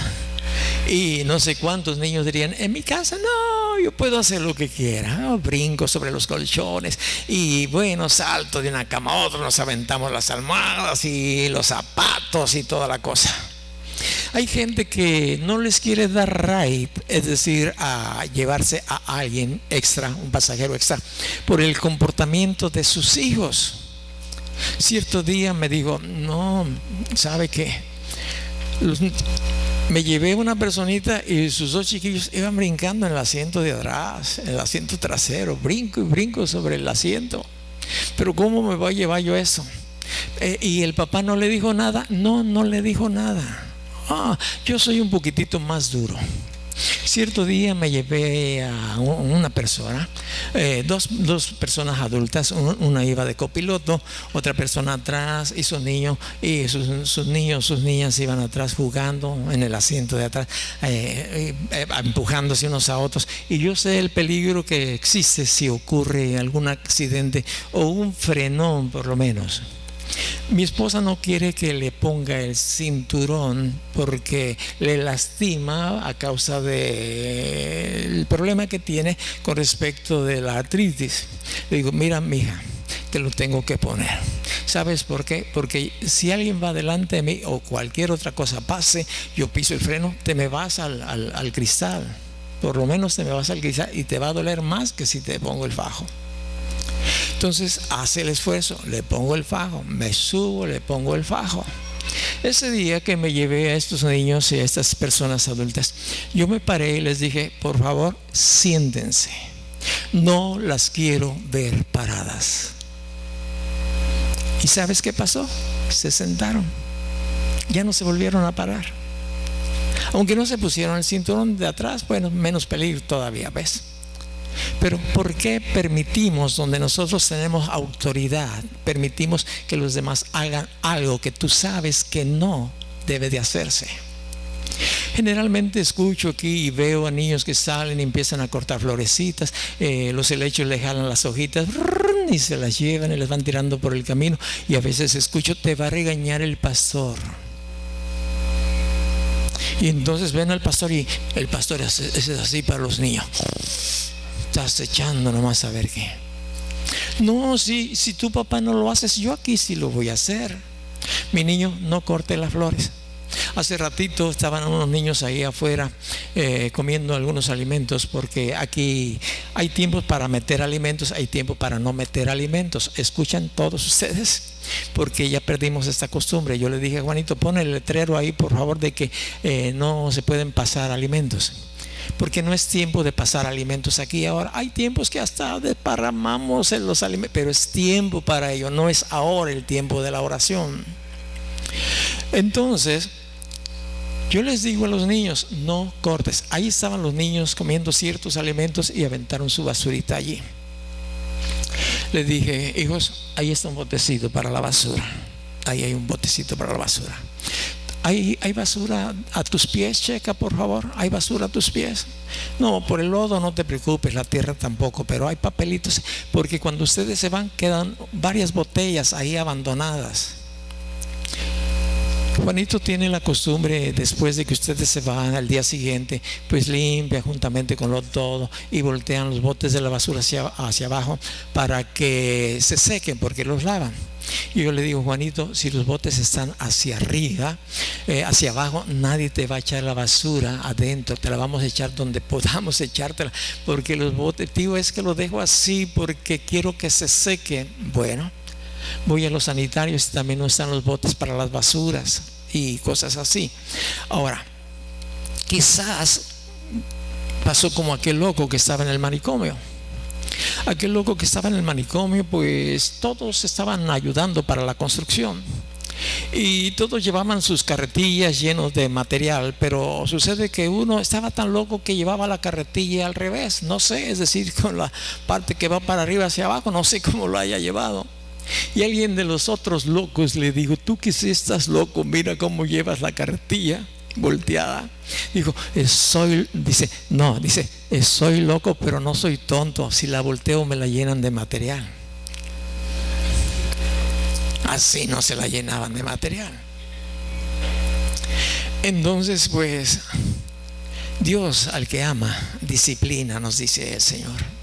Y no sé cuántos niños dirían: en mi casa no, yo puedo hacer lo que quiera. Brinco sobre los colchones y bueno, salto de una cama a otra, nos aventamos las almohadas y los zapatos y toda la cosa. Hay gente que no les quiere dar ride, es decir, a llevarse a alguien extra, un pasajero extra, por el comportamiento de sus hijos. Cierto día me dijo: no, ¿sabe qué? Me llevé una personita y sus dos chiquillos iban brincando en el asiento de atrás, en el asiento trasero, brinco y brinco sobre el asiento. Pero ¿cómo me voy a llevar yo eso? Y el papá no le dijo nada. No le dijo nada. Yo soy un poquitito más duro. Cierto día me llevé a una persona, dos personas adultas. Una iba de copiloto, otra persona atrás, y sus niños y sus niñas iban atrás jugando en el asiento de atrás, empujándose unos a otros. Y yo sé el peligro que existe si ocurre algún accidente o un frenón, por lo menos. Mi esposa no quiere que le ponga el cinturón porque le lastima a causa del problema que tiene con respecto de la artritis. Le digo: mira, mija, te lo tengo que poner. ¿Sabes por qué? Porque si alguien va delante de mí o cualquier otra cosa pase, yo piso el freno, te me vas al cristal. Por lo menos te me vas al cristal y te va a doler más que si te pongo el fajo. Entonces hace el esfuerzo, le pongo el fajo, me subo, le pongo el fajo. Ese día que me llevé a estos niños y a estas personas adultas, yo me paré y les dije, por favor, siéntense. No las quiero ver paradas. ¿Y sabes qué pasó? Se sentaron. Ya no se volvieron a parar. Aunque no se pusieron el cinturón de atrás, bueno, menos peligro todavía, ¿ves? Pero ¿por qué permitimos, donde nosotros tenemos autoridad, permitimos que los demás hagan algo que tú sabes que no debe de hacerse? Generalmente escucho aquí y veo a niños que salen y empiezan a cortar florecitas, los helechos le jalan las hojitas y se las llevan y les van tirando por el camino, y a veces escucho, te va a regañar el pastor. Y entonces ven al pastor y el pastor es así para los niños. Estás echando nomás a ver qué. No, si tu papá no lo haces, yo aquí sí lo voy a hacer. Mi niño, no corte las flores. Hace ratito estaban unos niños ahí afuera comiendo algunos alimentos, porque aquí hay tiempos para meter alimentos, hay tiempo para no meter alimentos. ¿Escuchan todos ustedes? Porque ya perdimos esta costumbre. Yo le dije, Juanito, pon el letrero ahí, por favor, de que no se pueden pasar alimentos. Porque no es tiempo de pasar alimentos aquí ahora. Hay tiempos que hasta desparramamos en los alimentos, pero es tiempo para ello. No es ahora el tiempo de la oración. Entonces yo les digo a los niños, no cortes. Ahí estaban los niños comiendo ciertos alimentos y aventaron su basurita allí. Les dije, hijos, ahí está un botecito para la basura. Ahí hay un botecito para la basura. ¿Hay basura a tus pies, Checa, por favor? ¿Hay basura a tus pies? No, por el lodo no te preocupes, la tierra tampoco, pero hay papelitos, porque cuando ustedes se van quedan varias botellas ahí abandonadas. Juanito tiene la costumbre, después de que ustedes se van al día siguiente, pues limpia juntamente con lo todo y voltean los botes de la basura hacia abajo para que se sequen, porque los lavan. Y yo le digo, Juanito, si los botes están hacia arriba, hacia abajo, nadie te va a echar la basura adentro, te la vamos a echar donde podamos echártela, porque los botes, tío, es que lo dejo así porque quiero que se seque. Bueno, voy a los sanitarios y también no están los botes para las basuras y cosas así. Ahora, quizás pasó como aquel loco que estaba en el manicomio. Aquel loco que estaba en el manicomio, pues todos estaban ayudando para la construcción y todos llevaban sus carretillas llenos de material, pero sucede que uno estaba tan loco que llevaba la carretilla al revés, no sé, es decir, con la parte que va para arriba hacia abajo, no sé cómo lo haya llevado. Y alguien de los otros locos le dijo, tú que sí estás loco, mira cómo llevas la carretilla volteada. Dijo, soy loco, pero no soy tonto. Si la volteo me la llenan de material. Así no se la llenaban de material. Entonces, pues, Dios al que ama disciplina, nos dice el Señor.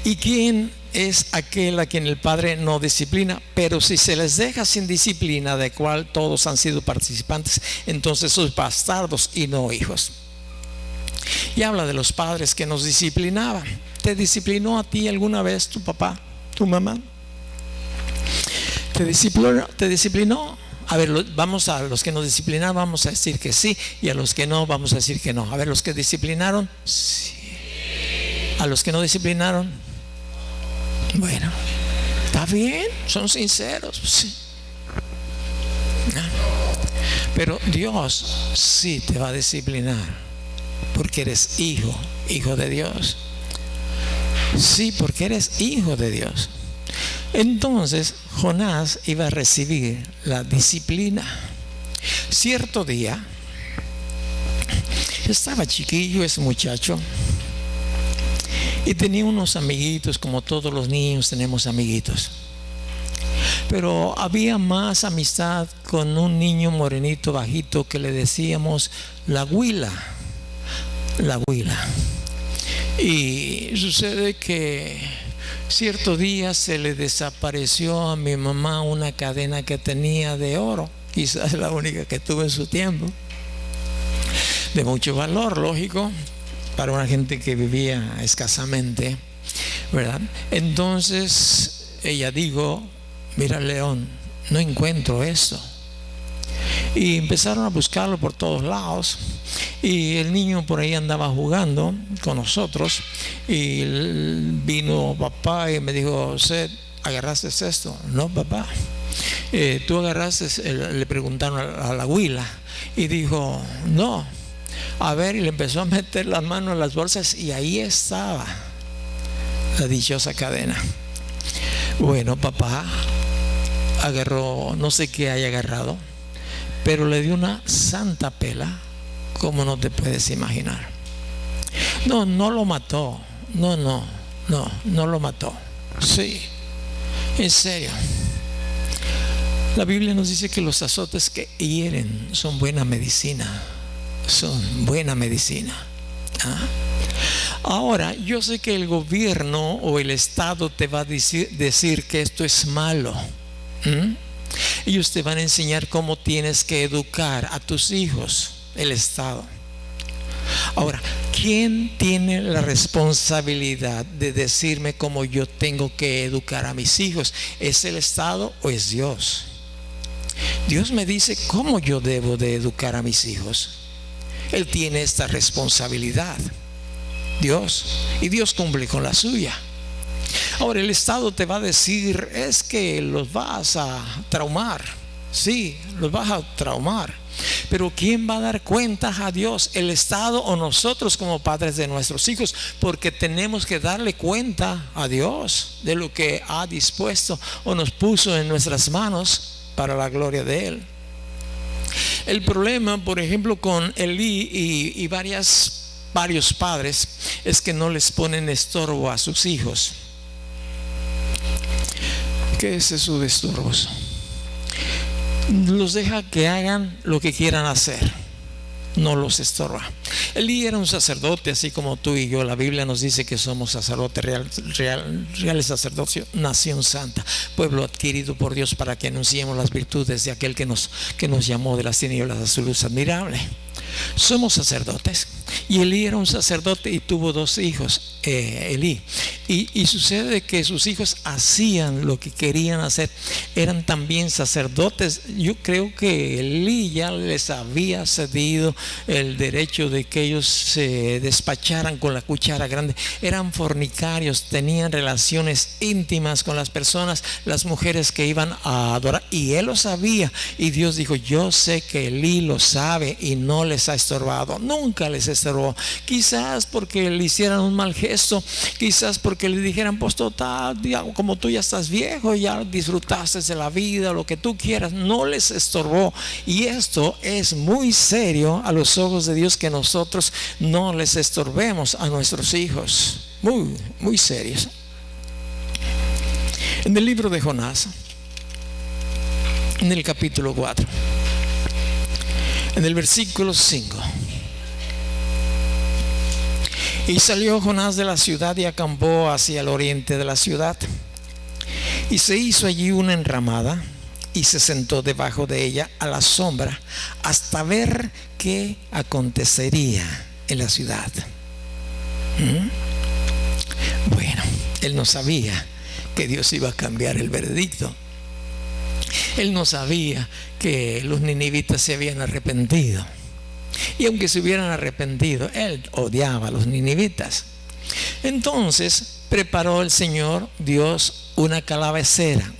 ¿Y quién es aquel a quien el Padre no disciplina? Pero si se les deja sin disciplina, de cual todos han sido participantes, entonces sois bastardos y no hijos. Y habla de los padres que nos disciplinaban. ¿Te disciplinó a ti alguna vez tu papá, tu mamá? ¿Te disciplinó? A ver, vamos a los que nos disciplinaron, vamos a decir que sí, y a los que no, vamos a decir que no. A ver, los que disciplinaron, sí. A los que no disciplinaron, bueno, está bien, son sinceros, sí. Pero Dios sí te va a disciplinar, porque eres hijo de Dios. Sí, porque eres hijo de Dios. Entonces Jonás iba a recibir la disciplina. Cierto día, estaba chiquillo ese muchacho y tenía unos amiguitos, como todos los niños tenemos amiguitos. Pero había más amistad con un niño morenito bajito que le decíamos la Huila. La Huila. Y sucede que cierto día se le desapareció a mi mamá una cadena que tenía de oro, quizás la única que tuvo en su tiempo, de mucho valor, lógico, para una gente que vivía escasamente, ¿verdad? Entonces ella dijo: mira, León, no encuentro eso. Y empezaron a buscarlo por todos lados, y el niño por ahí andaba jugando con nosotros, y vino papá y me dijo: Seth, ¿agarraste esto? No, papá. Tú agarraste, le preguntaron a la huila, y dijo: no. A ver, y le empezó a meter las manos en las bolsas, y ahí estaba la dichosa cadena. Bueno, papá agarró, no sé qué haya agarrado, pero le dio una santa pela, como no te puedes imaginar. No lo mató. No lo mató. Sí, en serio. La Biblia nos dice que los azotes que hieren son buena medicina. Son buena medicina. Ahora, yo sé que el gobierno o el Estado te va a decir que esto es malo. Ellos te van a enseñar cómo tienes que educar a tus hijos, el Estado. Ahora, ¿quién tiene la responsabilidad de decirme cómo yo tengo que educar a mis hijos? ¿Es el Estado o es Dios? Dios me dice cómo yo debo de educar a mis hijos. Él tiene esta responsabilidad, Dios, y Dios cumple con la suya. Ahora, el Estado te va a decir: es que los vas a traumar. Sí, los vas a traumar. Pero ¿quién va a dar cuentas a Dios? ¿El Estado o nosotros como padres de nuestros hijos? Porque tenemos que darle cuenta a Dios de lo que ha dispuesto o nos puso en nuestras manos para la gloria de Él. El problema, por ejemplo, con Elí y varios padres es que no les ponen estorbo a sus hijos. ¿Qué es eso de estorbos? Los deja que hagan lo que quieran hacer, no los estorba. Elí era un sacerdote, así como tú y yo. La Biblia nos dice que somos sacerdotes reales sacerdocio, nación santa, pueblo adquirido por Dios, para que anunciemos las virtudes de aquel que nos llamó de las tinieblas a su luz admirable. Somos sacerdotes, y Elí era un sacerdote y tuvo 2 hijos, Elí, y sucede que sus hijos hacían lo que querían hacer, eran también sacerdotes. Yo creo que Elí ya les había cedido el derecho de que ellos se despacharan con la cuchara grande. Eran fornicarios, tenían relaciones íntimas con las personas, las mujeres que iban a adorar, y él lo sabía, y Dios dijo: yo sé que Elí lo sabe y no les ha estorbado, nunca les estorbó. Quizás porque le hicieran un mal gesto, quizás porque le dijeran: pues total, como tú ya estás viejo, ya disfrutaste de la vida, lo que tú quieras. No les estorbó. Y esto es muy serio a los ojos de Dios, que nosotros no les estorbemos a nuestros hijos. Muy, muy serios. En el libro de Jonás, en el capítulo 4, en el versículo 5: y salió Jonás de la ciudad y acampó hacia el oriente de la ciudad, y se hizo allí una enramada, y se sentó debajo de ella a la sombra, hasta ver qué acontecería en la ciudad. Bueno, él no sabía que Dios iba a cambiar el veredicto. Él no sabía que los ninivitas se habían arrepentido. Y aunque se hubieran arrepentido, él odiaba a los ninivitas. Entonces preparó el Señor Dios una calabacera,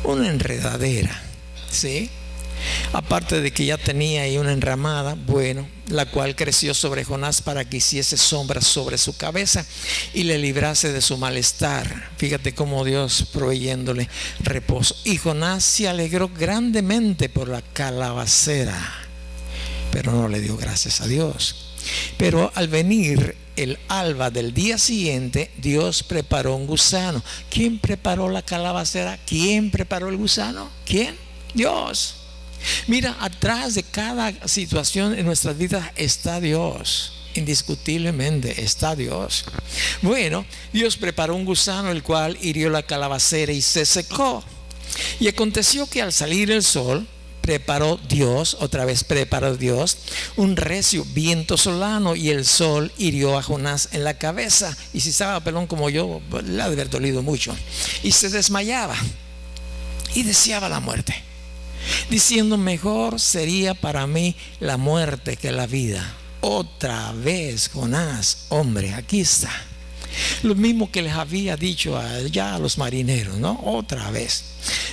una enredadera, ¿sí? Aparte de que ya tenía ahí una enramada, bueno, la cual creció sobre Jonás para que hiciese sombra sobre su cabeza y le librase de su malestar. Fíjate cómo Dios proveyéndole reposo. Y Jonás se alegró grandemente por la calabacera, pero no le dio gracias a Dios. Pero al venir el alba del día siguiente, Dios preparó un gusano. ¿Quién preparó la calabacera? ¿Quién preparó el gusano? ¿Quién? Dios. Mira, atrás de cada situación en nuestras vidas está Dios. Indiscutiblemente está Dios. Bueno, Dios preparó un gusano, el cual hirió la calabacera y se secó. Y aconteció que al salir el sol, preparó Dios un recio viento solano, y el sol hirió a Jonás en la cabeza. Y si estaba pelón como yo, le ha de haber dolido mucho. Y se desmayaba y deseaba la muerte, diciendo: mejor sería para mí la muerte que la vida. Otra vez Jonás, hombre, aquí está. Lo mismo que les había dicho ya a los marineros, ¿no? Otra vez.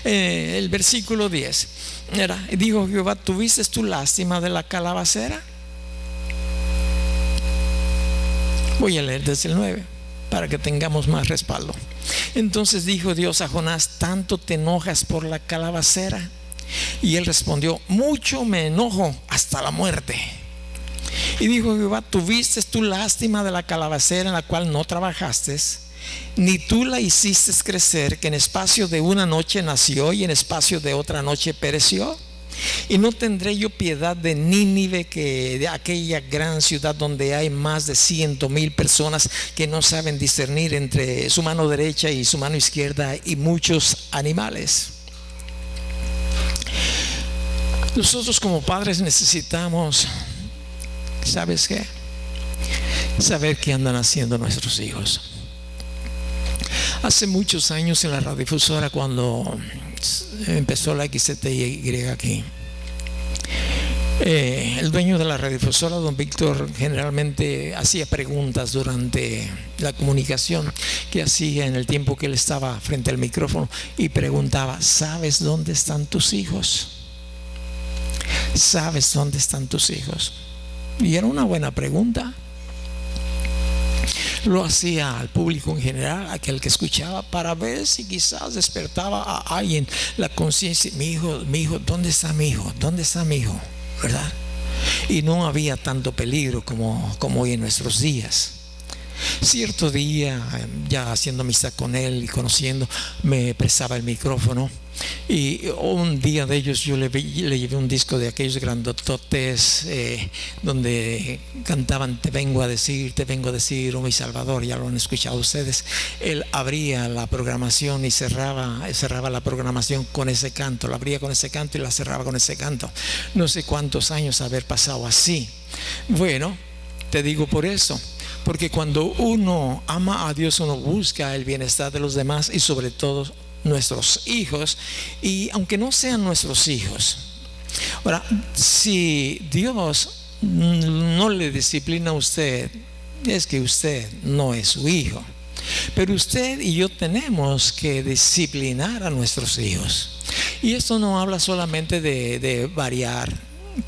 El versículo 10 era: dijo Jehová, ¿tuviste tu lástima de la calabacera? Voy a leer desde el 9 para que tengamos más respaldo. Entonces dijo Dios a Jonás: ¿tanto te enojas por la calabacera? Y él respondió: mucho me enojo, hasta la muerte. Y dijo Jehová: ¿tuviste tu lástima de la calabacera en la cual no trabajaste, ni tú la hiciste crecer, que en espacio de una noche nació y en espacio de otra noche pereció? Y no tendré yo piedad de Nínive, que de aquella gran ciudad donde hay más de 100,000 personas que no saben discernir entre su mano derecha y su mano izquierda, y muchos animales. Nosotros como padres necesitamos, ¿sabes qué? Saber qué andan haciendo nuestros hijos. Hace muchos años en la radiodifusora, cuando empezó la XZY aquí, el dueño de la radiodifusora, don Víctor, generalmente hacía preguntas durante la comunicación que hacía en el tiempo que él estaba frente al micrófono, y preguntaba: ¿sabes dónde están tus hijos? ¿Sabes dónde están tus hijos? Y era una buena pregunta. Lo hacía al público en general, aquel que escuchaba, para ver si quizás despertaba a alguien la conciencia: mi hijo, ¿dónde está mi hijo? ¿Dónde está mi hijo? ¿Verdad? Y no había tanto peligro como hoy en nuestros días. Cierto día, ya haciendo amistad con él y conociendo, me prestaba el micrófono, y un día de ellos yo le llevé un disco de aquellos grandototes donde cantaban: te vengo a decir, oh mi Salvador. Ya lo han escuchado ustedes. Él abría la programación y cerraba la programación con ese canto. La abría con ese canto y la cerraba con ese canto. No sé cuántos años haber pasado así. Bueno, te digo por eso, porque cuando uno ama a Dios, uno busca el bienestar de los demás, y sobre todo nuestros hijos. Y aunque no sean nuestros hijos, ahora, si Dios no le disciplina a usted, es que usted no es su hijo. Pero usted y yo tenemos que disciplinar a nuestros hijos. Y esto no habla solamente de variar,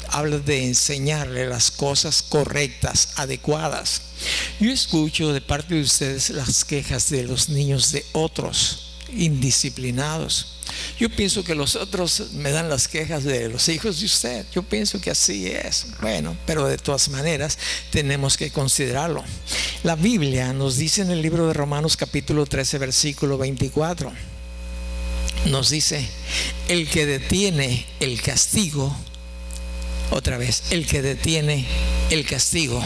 habla de enseñarle las cosas correctas, adecuadas. Yo escucho de parte de ustedes las quejas de los niños de otros indisciplinados. Yo pienso que los otros me dan las quejas de los hijos de usted. Yo pienso que así es. Bueno, pero de todas maneras tenemos que considerarlo. La Biblia nos dice en el libro de Romanos capítulo 13 versículo 24, nos dice: el que detiene el castigo, otra vez, el que detiene el castigo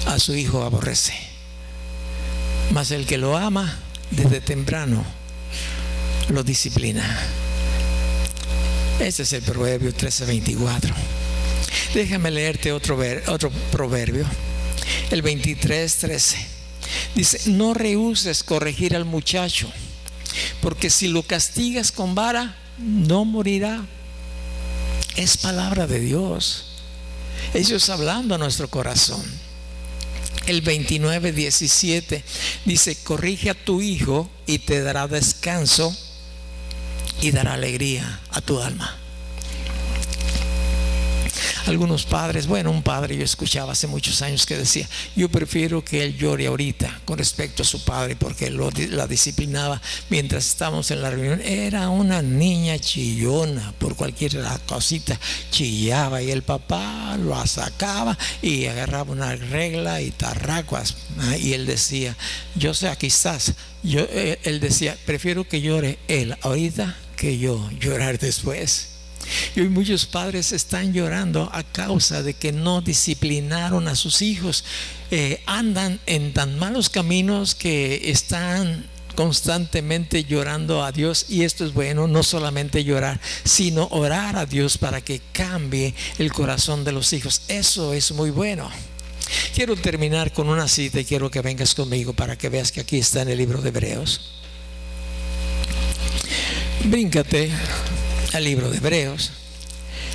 a su hijo aborrece, mas el que lo ama desde temprano lo disciplina. Ese es el Proverbio 13:24. Déjame leerte otro proverbio, el 23:13. Dice: no rehuses corregir al muchacho, porque si lo castigas con vara, no morirá. Es palabra de Dios. Eso es hablando a nuestro corazón. El 29:17 dice: corrige a tu hijo y te dará descanso y dará alegría a tu alma. Algunos padres, un padre yo escuchaba hace muchos años que decía: yo prefiero que él llore ahorita con respecto a su padre, porque la disciplinaba mientras estábamos en la reunión. Era una niña chillona, por cualquier cosita chillaba, y el papá lo sacaba y agarraba una regla y tarracuas, y él decía: yo sé, aquí estás. Él decía: prefiero que llore él ahorita que yo llorar después. Y hoy muchos padres están llorando a causa de que no disciplinaron a sus hijos. Andan en tan malos caminos que están constantemente llorando a Dios, y esto es bueno, no solamente llorar, sino orar a Dios para que cambie el corazón de los hijos. Eso es muy bueno. Quiero terminar con una cita y quiero que vengas conmigo para que veas que aquí está en el libro de Hebreos. Bríncate al libro de Hebreos.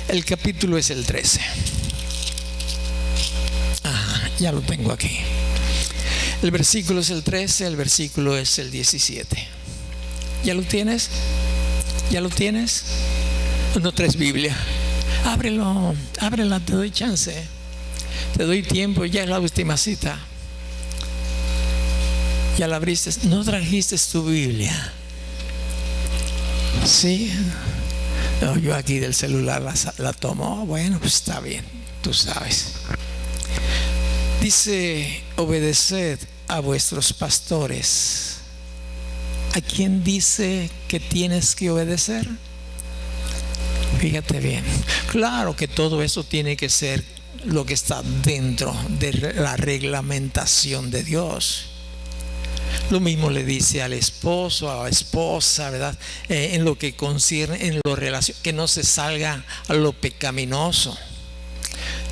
El capítulo es el 13. Ya lo tengo aquí. El versículo es el 13, el versículo es el 17. ¿Ya lo tienes? ¿Ya lo tienes? ¿No traes Biblia? Ábrela, te doy chance. Te doy tiempo, ya es la última cita. ¿Ya la abriste? ¿No trajiste tu Biblia? Sí. No, yo aquí del celular la tomo. Bueno, pues está bien, tú sabes. Dice: obedeced a vuestros pastores. ¿A quién dice que tienes que obedecer? Fíjate bien. Claro que todo eso tiene que ser lo que está dentro de la reglamentación de Dios. Lo mismo le dice al esposo, a la esposa, ¿verdad? En lo que concierne, en lo relación, que no se salga a lo pecaminoso.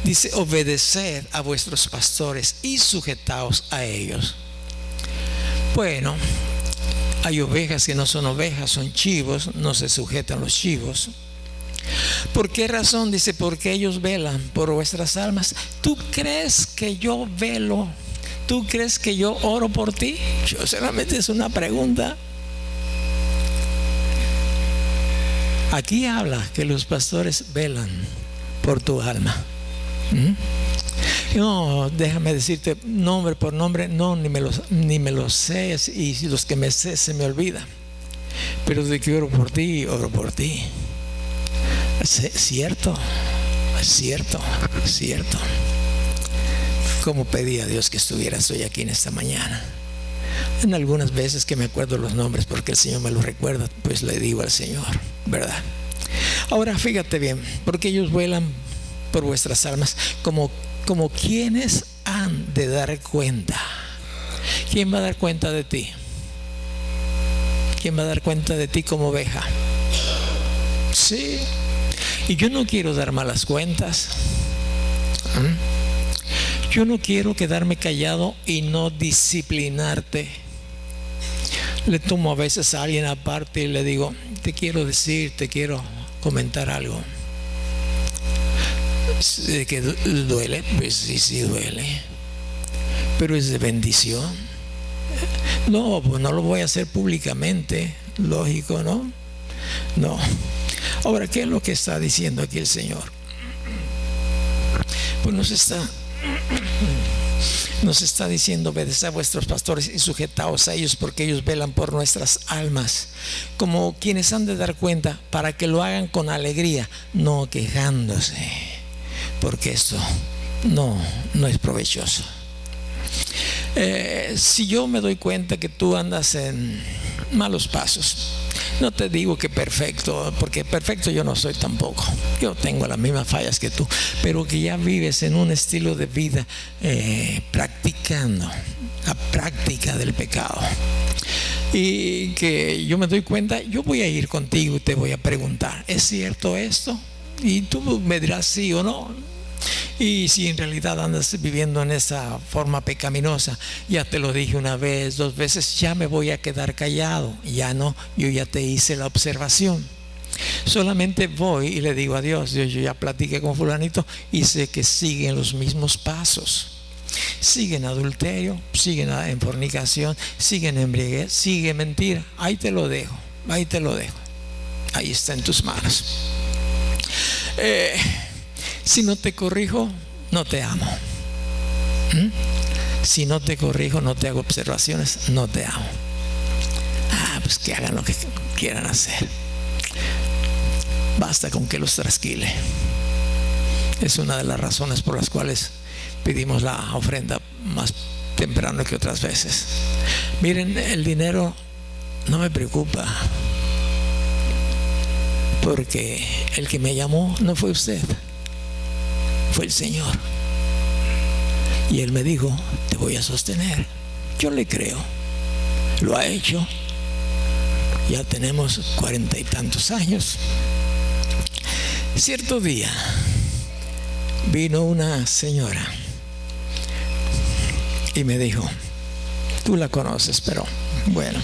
Dice: obedeced a vuestros pastores y sujetaos a ellos. Bueno, hay ovejas que no son ovejas, son chivos, no se sujetan los chivos. ¿Por qué razón? Dice: porque ellos velan por vuestras almas. ¿Tú crees que yo velo? ¿Tú crees que yo oro por ti? Yo solamente es una pregunta. Aquí habla que los pastores velan por tu alma. No, déjame decirte nombre por nombre, no, ni me los sé, y los que me sé se me olvida. Pero de que oro por ti, oro por ti. Cierto. Como pedí a Dios que estuvieras hoy aquí en esta mañana. En algunas veces que me acuerdo los nombres porque el Señor me los recuerda, pues le digo al Señor, ¿verdad? Ahora fíjate bien, porque ellos vuelan por vuestras almas como quienes han de dar cuenta. ¿Quién va a dar cuenta de ti? ¿Quién va a dar cuenta de ti como oveja? Sí. Y yo no quiero dar malas cuentas. Yo no quiero quedarme callado y no disciplinarte. Le tomo a veces a alguien aparte y le digo: te quiero comentar algo. ¿Que duele? Pues sí duele, pero es de bendición. No, pues no lo voy a hacer públicamente, lógico, ¿no? No. Ahora, ¿qué es lo que está diciendo aquí el Señor? Pues nos está diciendo: obedeced a vuestros pastores y sujetaos a ellos, porque ellos velan por nuestras almas, como quienes han de dar cuenta, para que lo hagan con alegría, no quejándose, porque esto no es provechoso. Si yo me doy cuenta que tú andas en malos pasos, no te digo que perfecto, porque perfecto yo no soy tampoco. Yo tengo las mismas fallas que tú, pero que ya vives en un estilo de vida practicando la práctica del pecado, y que yo me doy cuenta, yo voy a ir contigo y te voy a preguntar: ¿es cierto esto? Y tú me dirás sí o no. Y si en realidad andas viviendo en esa forma pecaminosa, ya te lo dije una vez, 2 veces, ya me voy a quedar callado. Ya no, yo ya te hice la observación. Solamente voy y le digo a Dios: yo ya platiqué con fulanito y sé que siguen los mismos pasos. Siguen adulterio, siguen en fornicación, siguen embriaguez, siguen mentira. Ahí te lo dejo. Ahí está en tus manos. Si no te corrijo, no te amo. Si no te corrijo, no te hago observaciones, no te amo. Pues que hagan lo que quieran hacer. Basta con que los trasquile. Es una de las razones por las cuales pedimos la ofrenda más temprano que otras veces. Miren, el dinero no me preocupa, porque el que me llamó no fue usted, fue el Señor. Y Él me dijo: te voy a sostener. Yo le creo. Lo ha hecho Ya tenemos 40 y tantos años. Cierto día vino una señora y me dijo, tú la conoces, pero bueno,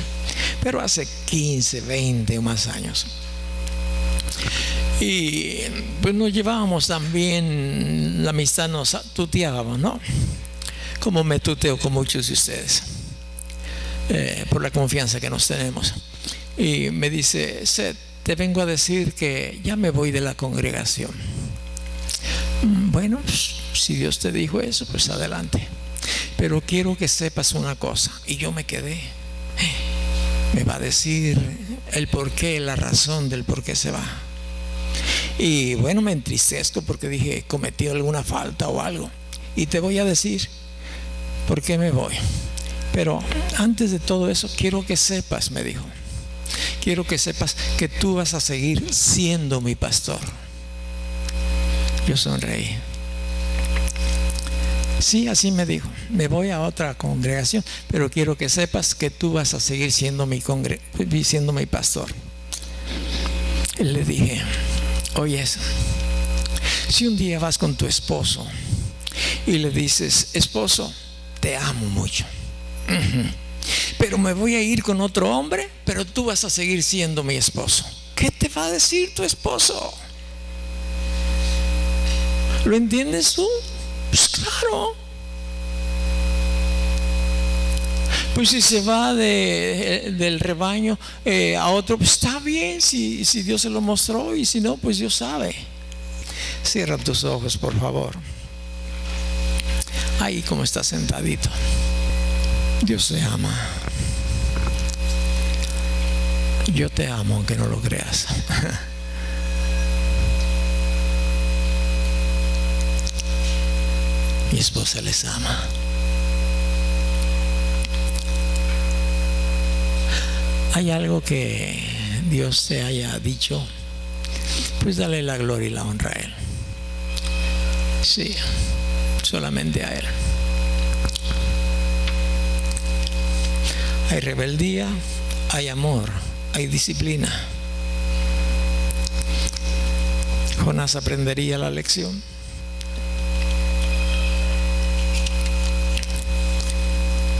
pero hace 15, 20 o más años. Y pues nos llevábamos también, la amistad nos tuteábamos, ¿no? Como me tuteo con muchos de ustedes, por la confianza que nos tenemos. Y me dice, Seth, te vengo a decir que ya me voy de la congregación. Bueno, pues, si Dios te dijo eso, pues adelante. Pero quiero que sepas una cosa. Y yo me quedé. Me va a decir el porqué, la razón del por qué se va. Y bueno, me entristezco porque dije, cometí alguna falta o algo. Y te voy a decir por qué me voy. Pero antes de todo eso, quiero que sepas, me dijo, quiero que sepas que tú vas a seguir siendo mi pastor. Yo sonreí. Sí, así me dijo, me voy a otra congregación, pero quiero que sepas que tú vas a seguir siendo mi pastor. Y le dije, oye, si un día vas con tu esposo y le dices, esposo, te amo mucho, pero me voy a ir con otro hombre, pero tú vas a seguir siendo mi esposo, ¿qué te va a decir tu esposo? ¿Lo entiendes tú? Pues claro. Pues si se va del rebaño a otro, pues está bien, si Dios se lo mostró, y si no, pues Dios sabe. Cierra tus ojos, por favor. Ahí como estás sentadito. Dios te ama. Yo te amo aunque no lo creas. Mi esposa les ama. ¿Hay algo que Dios te haya dicho? Pues dale la gloria y la honra a Él. Sí, solamente a Él. Hay rebeldía, hay amor, hay disciplina. Jonás aprendería la lección.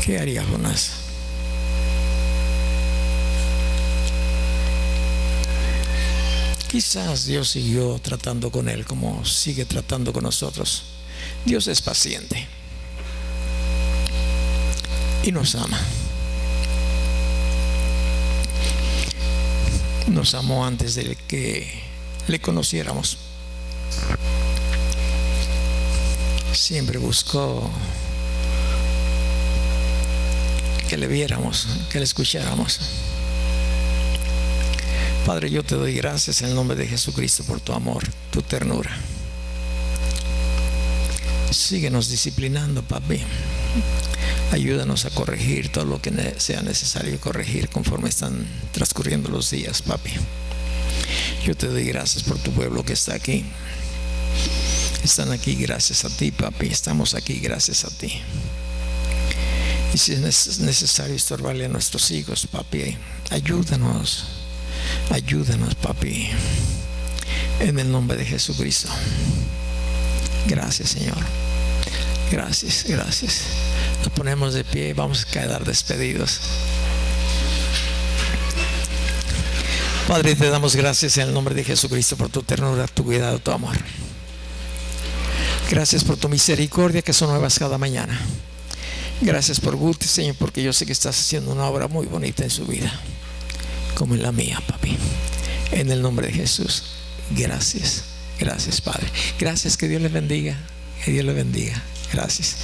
¿Qué haría Jonás? Quizás Dios siguió tratando con él como sigue tratando con nosotros. Dios es paciente y nos ama. Nos amó antes de que le conociéramos. Siempre buscó que le viéramos, que le escucháramos. Padre, yo te doy gracias en el nombre de Jesucristo por tu amor, tu ternura. Síguenos disciplinando, papi. Ayúdanos a corregir todo lo que sea necesario corregir conforme están transcurriendo los días, papi. Yo te doy gracias por tu pueblo que está aquí. Están aquí gracias a ti, papi. Estamos aquí gracias a ti. Y si es necesario estorbarle a nuestros hijos, papi, ayúdanos. Ayúdanos, papi, en el nombre de Jesucristo. Gracias, Señor. Gracias, gracias. Nos ponemos de pie y vamos a quedar despedidos. Padre, te damos gracias en el nombre de Jesucristo por tu ternura, tu cuidado, tu amor. Gracias por tu misericordia que son nuevas cada mañana. Gracias por Guti, Señor, porque yo sé que estás haciendo una obra muy bonita en su vida, como en la mía, papi. En el nombre de Jesús, gracias. Gracias, Padre. Gracias, que Dios les bendiga. Que Dios les bendiga. Gracias.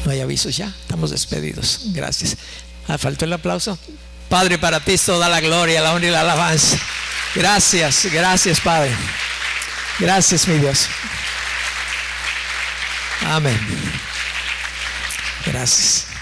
No hay avisos ya, estamos despedidos. Gracias. Faltó el aplauso. Padre, para ti es toda la gloria, la honra y la alabanza. Gracias, gracias, Padre. Gracias, mi Dios. Amén. Gracias.